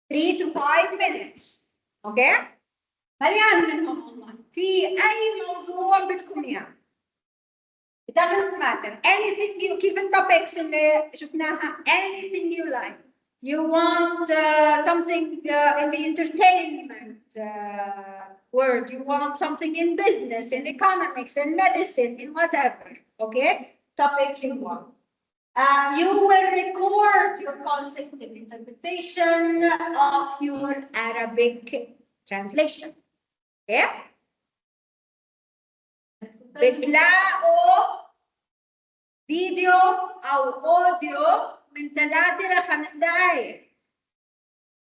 [SPEAKER 1] 3 to 5 minutes. Okay? مليان منهم والله. في أي موضوع بدكم إياه. It doesn't matter. Anything you keep in topics اللي شفناها, anything you like. You want something in the entertainment world. You want something in business, in economics, in medicine, in whatever. Okay? Topic you want. You will record your consecutive interpretation of your Arabic translation. Okay? بتلاقوا فيديو أو أوديو من 3 ل 5 دقايق.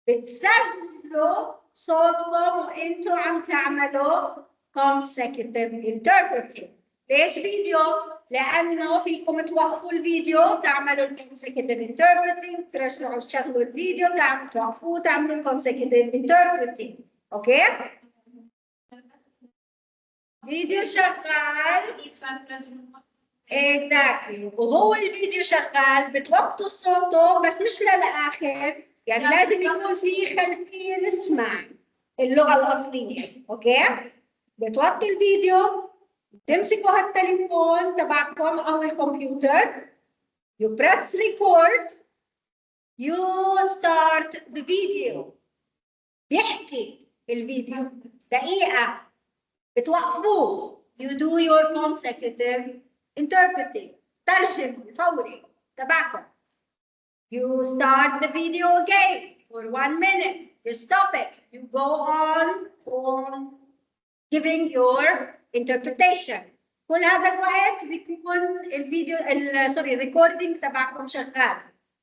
[SPEAKER 1] بتسجلوا صوتكم وانتوا عم تعملوا consecutive interpreting. ليش فيديو؟ لأنه فيكم توقفوا الفيديو تعملوا consecutive interpreting، ترجعوا تشغلوا الفيديو توقفوا تعملوا consecutive interpreting. أوكي؟ فيديو شغال. exactly. وهو الفيديو شغال بتوطوا صوته بس مش للآخر. يعني لازم يكون في خلفية نسمع اللغة الأصلية. أوكي؟ بتوطوا الفيديو، تمسكوا هالتليفون تبعكم أو الكمبيوتر. You press record. You start the video. بيحكي الفيديو دقيقة. بتوقفوه. You do your consecutive interpreting. ترجم فوري تبعكم. You start the video again for 1 minute. You stop it. You go on giving your interpretation. كل هذا الوقت بيكون الفيديو الريكوردينج تبعكم شغال.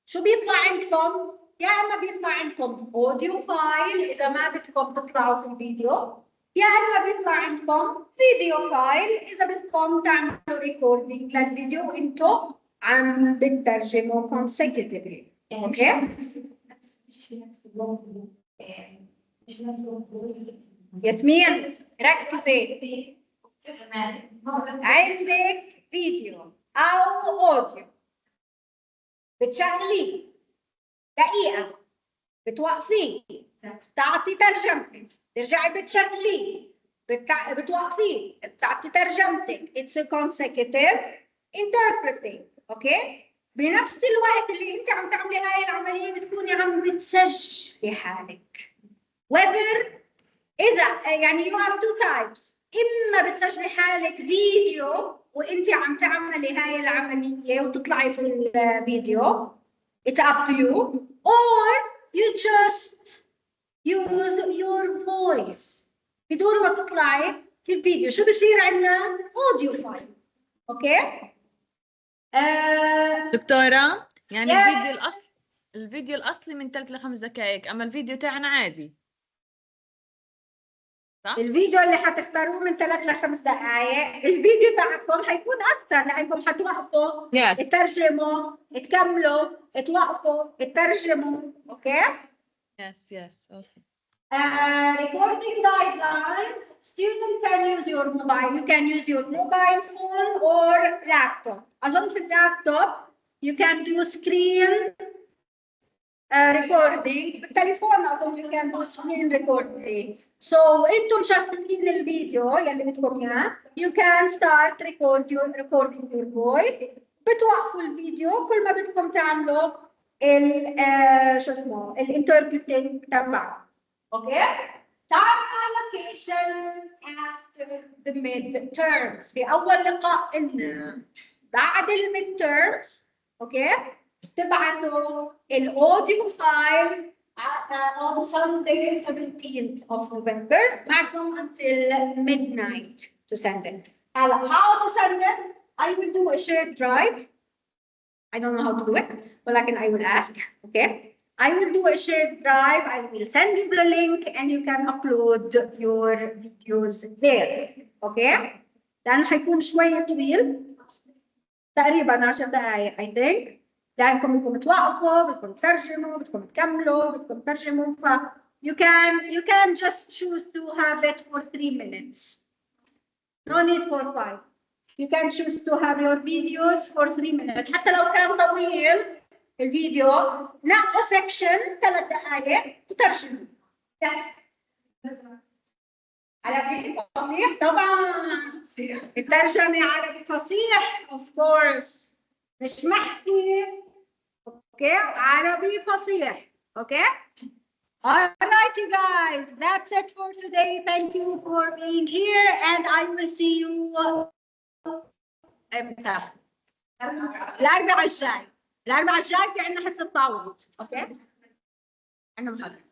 [SPEAKER 1] شو بيطلع عندكم؟ يا اما بيطلع عندكم اوديو فايل اذا ما بدكم تطلعوا في الفيديو، يا اما بيطلع عندكم فيديو فايل اذا بدكم تعملوا ريكوردينج للفيديو وانتم عم بتترجموا consecutively. اوكي؟ ياسمين ركزي. عندك فيديو او اوديو بتشغليه دقيقة، بتوقفيه، بتعطي ترجمتك، ترجعي بتشغليه، بتوقفيه، بتعطي ترجمتك. It's a consecutive interpreting. اوكي؟ بنفس الوقت اللي انت عم تعملي هاي العملية بتكوني عم بتسجلي حالك. whether إذا يعني you have two types. إما بتسجلي حالك فيديو وانت عم تعملي هاي العملية وتطلعي في الفيديو. It's up to you. Or you just use your voice بدون ما تطلعي في الفيديو. شو بصير عندنا؟ audio file. اوكي؟
[SPEAKER 3] دكتورة يعني
[SPEAKER 1] yes.
[SPEAKER 3] الفيديو الأصلي من 3 ل 5 دقائق، أما الفيديو تاعنا عادي. صح؟
[SPEAKER 1] الفيديو اللي حتختاروه من 3 ل 5 دقائق، الفيديو تاعكم حيكون أكثر لأنكم حتوقفوا تترجموا، تكملوا، توقفوا، تترجموا. أوكي؟
[SPEAKER 3] Yes. Okay.
[SPEAKER 1] Recording guidelines. Student can use your mobile. You can use your mobile phone or laptop. أظن في اللابتوب you can do screen recording. بالتليفون أظن you can do screen recording. So أنتم شغالين الفيديو يلي بدكم إياه. You can start recording your voice. بتوقفوا الفيديو كل ما بدكم تعملوا شو اسمه الانتربريتنج تبعه. اوكي؟ تعالوا allocation after the midterms. في أول لقاء لنا بعد الميد تيرمز، اوكي، تبعتوا الاوديو فايل on Sunday 17th of November معكم until midnight to send it. How to send it? I will do a shared drive. I don't know how to do it, but I will ask, okay? I will do a shared drive. I will send you the link and you can upload your videos there, okay? لأنه حيكون شوية طويل تقريبا 10 دقائق I think. لأنكم بدكم توقفوا، بدكم تترجموا، بدكم تكملوا، بدكم تترجموا. ف you can just choose to have it for 3 minutes. No need for 5. You can choose to have your videos for 3 minutes. حتى لو كان طويل الفيديو نقوا section 3 دقائق وترجموا. عربي فصيح طبعا. الترجمة عربي فصيح of course. مش محكي. اوكي عربي فصيح. اوكي. All right, you guys. That's it for today. Thank you for being here and I will see you امتى؟ الأربعاء الجاي. الأربعاء الجاي في عندنا حصة تعويض. اوكي؟ عندنا محاضرة.